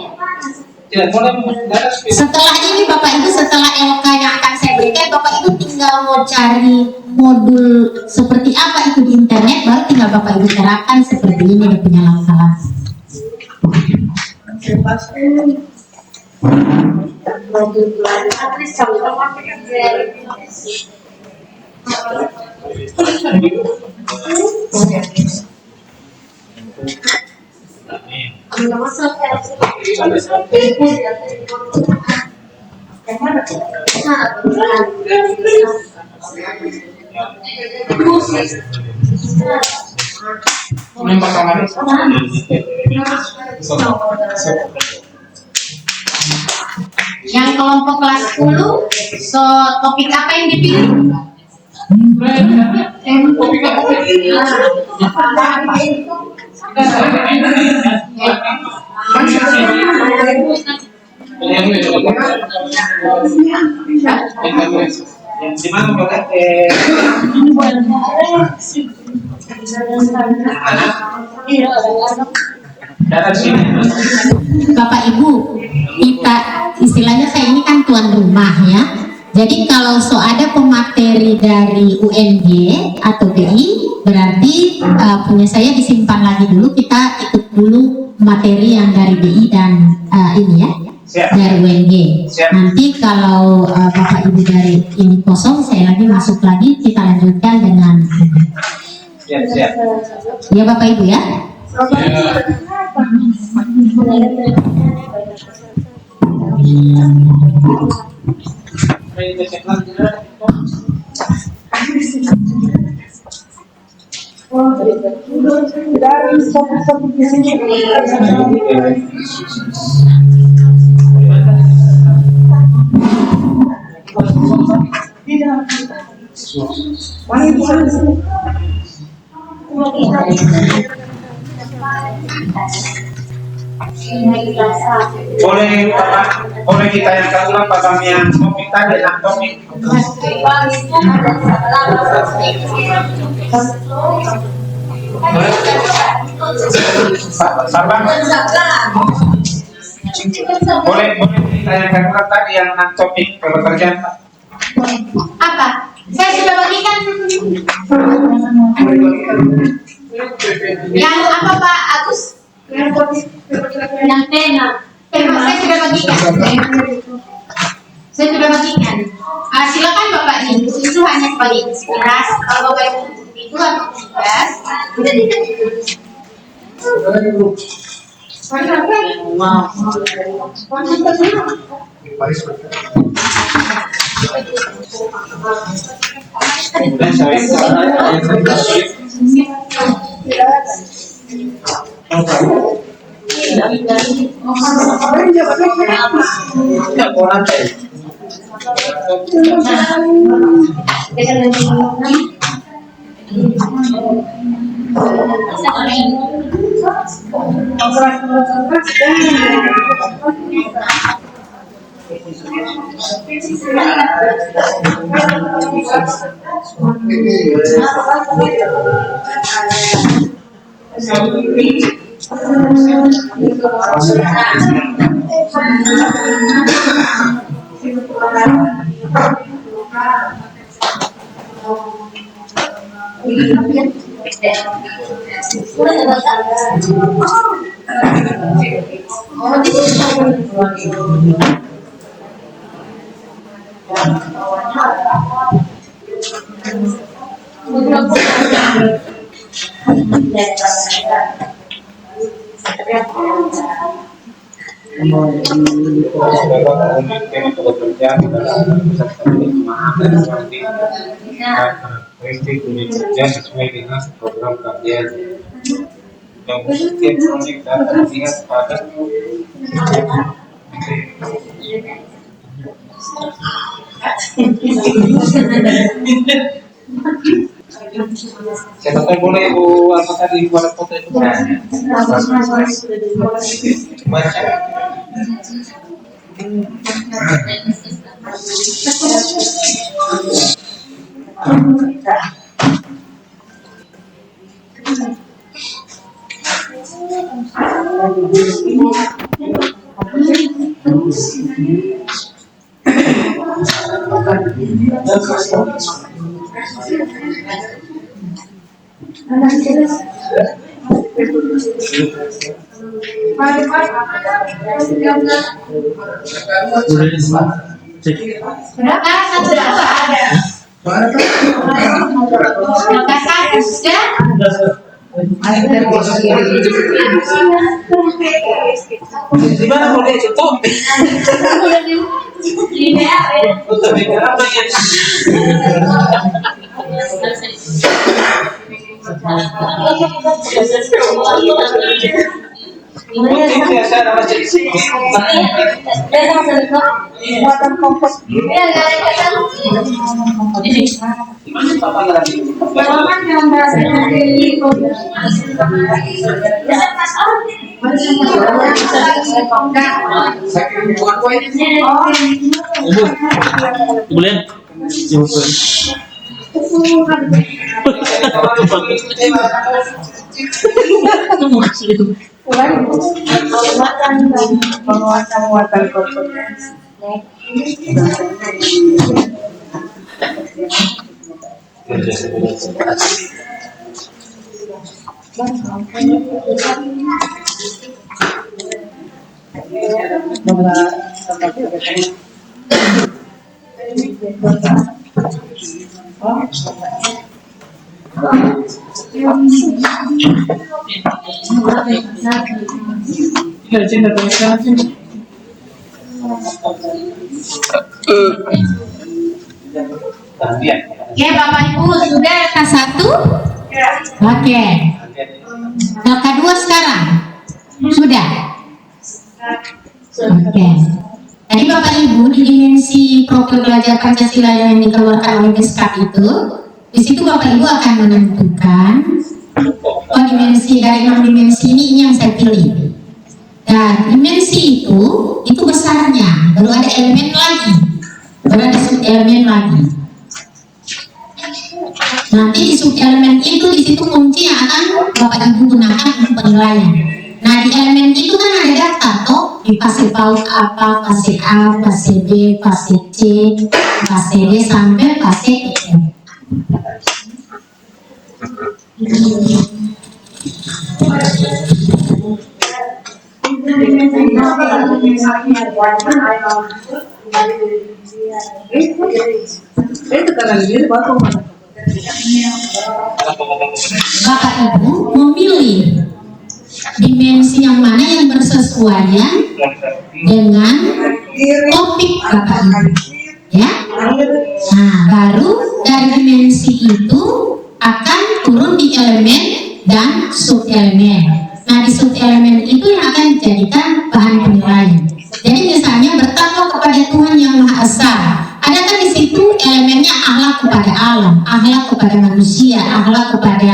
Setelah ini Bapak Ibu, setelah LK yang akan saya berikan, Bapak Ibu tinggal mau cari modul seperti apa itu di internet, baru tinggal Bapak Ibu terapkan seperti ini dan punya langkah-langkah. Yang kelompok kelas 10, so topik apa yang dipilih? Bapak Ibu, kita istilahnya saya ini kan tuan rumah ya. Jadi kalau ada pemateri dari UNJ atau BI, berarti punya saya disimpan lagi dulu, kita ikut dulu materi yang dari BI dan ini ya. Siap. Dari UNJ. Siap. Nanti kalau Bapak Ibu dari ini kosong, saya lagi masuk lagi, kita lanjutkan dengan siap. Ya Bapak Ibu ya. Boleh ditayangkan ulang pasal yang topik tadi, topik. Sabar. Boleh ditayangkan ulang tadi yang topik pekerjaan. Apa? Saya sudah bagikan. Yang apa Pak Agus? Yang tema. Saya sudah bagikan. Saya sudah bagikan. Silakan Bapak ini. Itu hanya sebagai inspirasi. Kalau Bapak itu atau tugas, sudah tidak ditulis. Karakteristik unit kerja sesuai dengan program kajian yang setiap proyek dapat dilihat pada saya boleh Bu apa tadi buat foto itu baca. Di mana boleh tutup? Muatan kompos. Boleh? Muatan kompos. Oke Bapak Ibu sudah K1? Oke. Oke. Tadi Bapak Ibu di dimensi profil belajar Pancasila yang dikeluarkan oleh Beskap itu, di situ Bapak Ibu akan menentukan dimensi dari 6 dimensi ini yang saya pilih. Dan dimensi itu besarnya, baru ada elemen lagi, baru ada sub elemen lagi. Nanti di sub elemen itu di situ kunci yang akan Bapak Ibu gunakan untuk penilaian. Nah di elemen itu kan ada data toh, di fase PAUD apa, fase A, fase B, fase C, fase D sampai fase E. Bapak Ibu memilih dimensi yang mana yang bersesuaian dengan topik Bapak Ibu, ya. Nah, baru dari dimensi itu akan turun di elemen dan sub elemen. Nah, di sub elemen itu yang akan dijadikan bahan penilaian. Jadi misalnya bertakwa kepada Tuhan yang Maha Esa. Ada kan di situ elemennya akhlak kepada alam, akhlak kepada manusia, akhlak kepada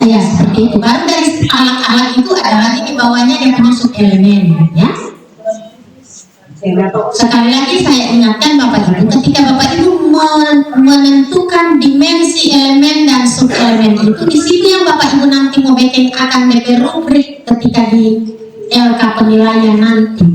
ya seperti itu. Baru dari akhlak-akhlak itu ada lagi di bawahnya yang punya sub elemen, ya. Sekali lagi saya ingatkan Bapak Ibu, ketika Bapak Ibu menentukan dimensi elemen dan sub elemen itu, di situ yang Bapak Ibu nanti mau bikin akan bikin rubrik ketika di LK penilaian nanti.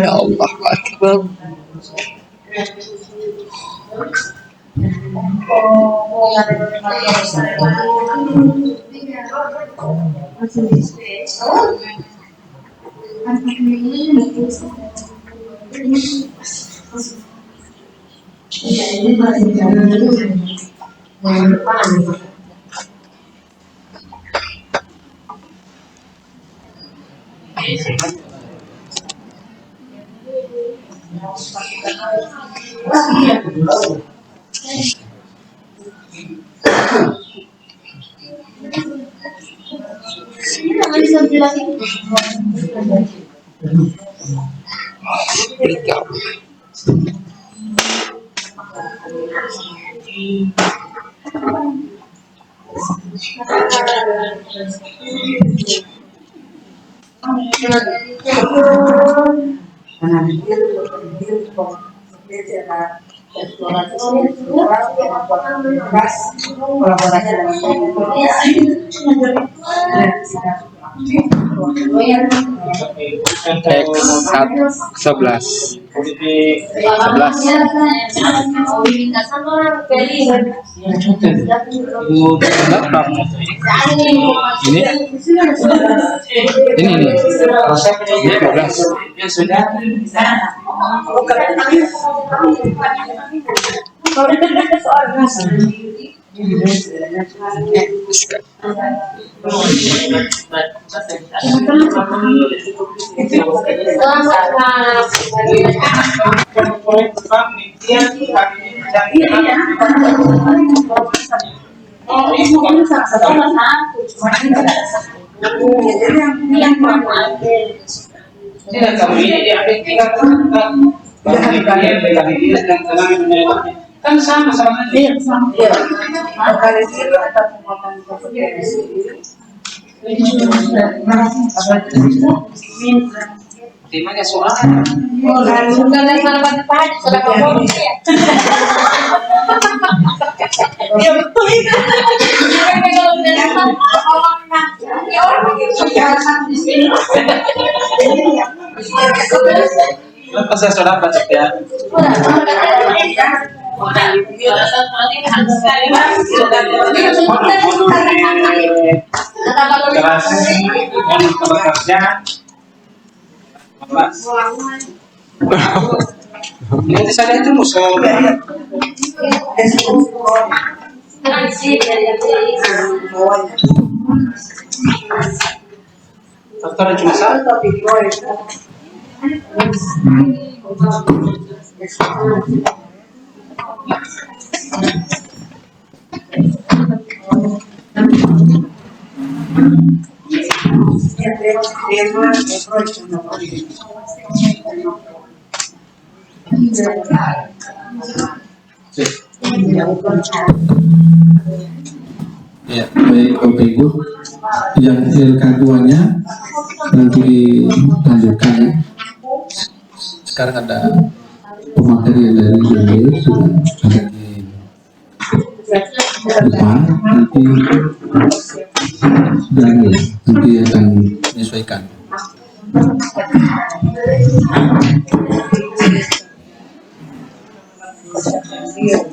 Ya Allah Akbar. Tidak kamu ini diambil tinggal kan sama aja. Iya. Kali ini ada penguatan Temanya soal Sudah dari mana pagi sudah kamu ya. ya betul itu. Kalau dari ya orang begitu sama di sini. pas saya sudah baca ya. Kelas kerja. Nanti saya itu musuh. Dokter cuma satu. Ya, baik Bapak Ibu, yang LK2-nya nanti dilanjutkan ya. Sekarang ada pemateri dari beliau sudah ada di depan, nanti nanti akan menyesuaikan. Iya.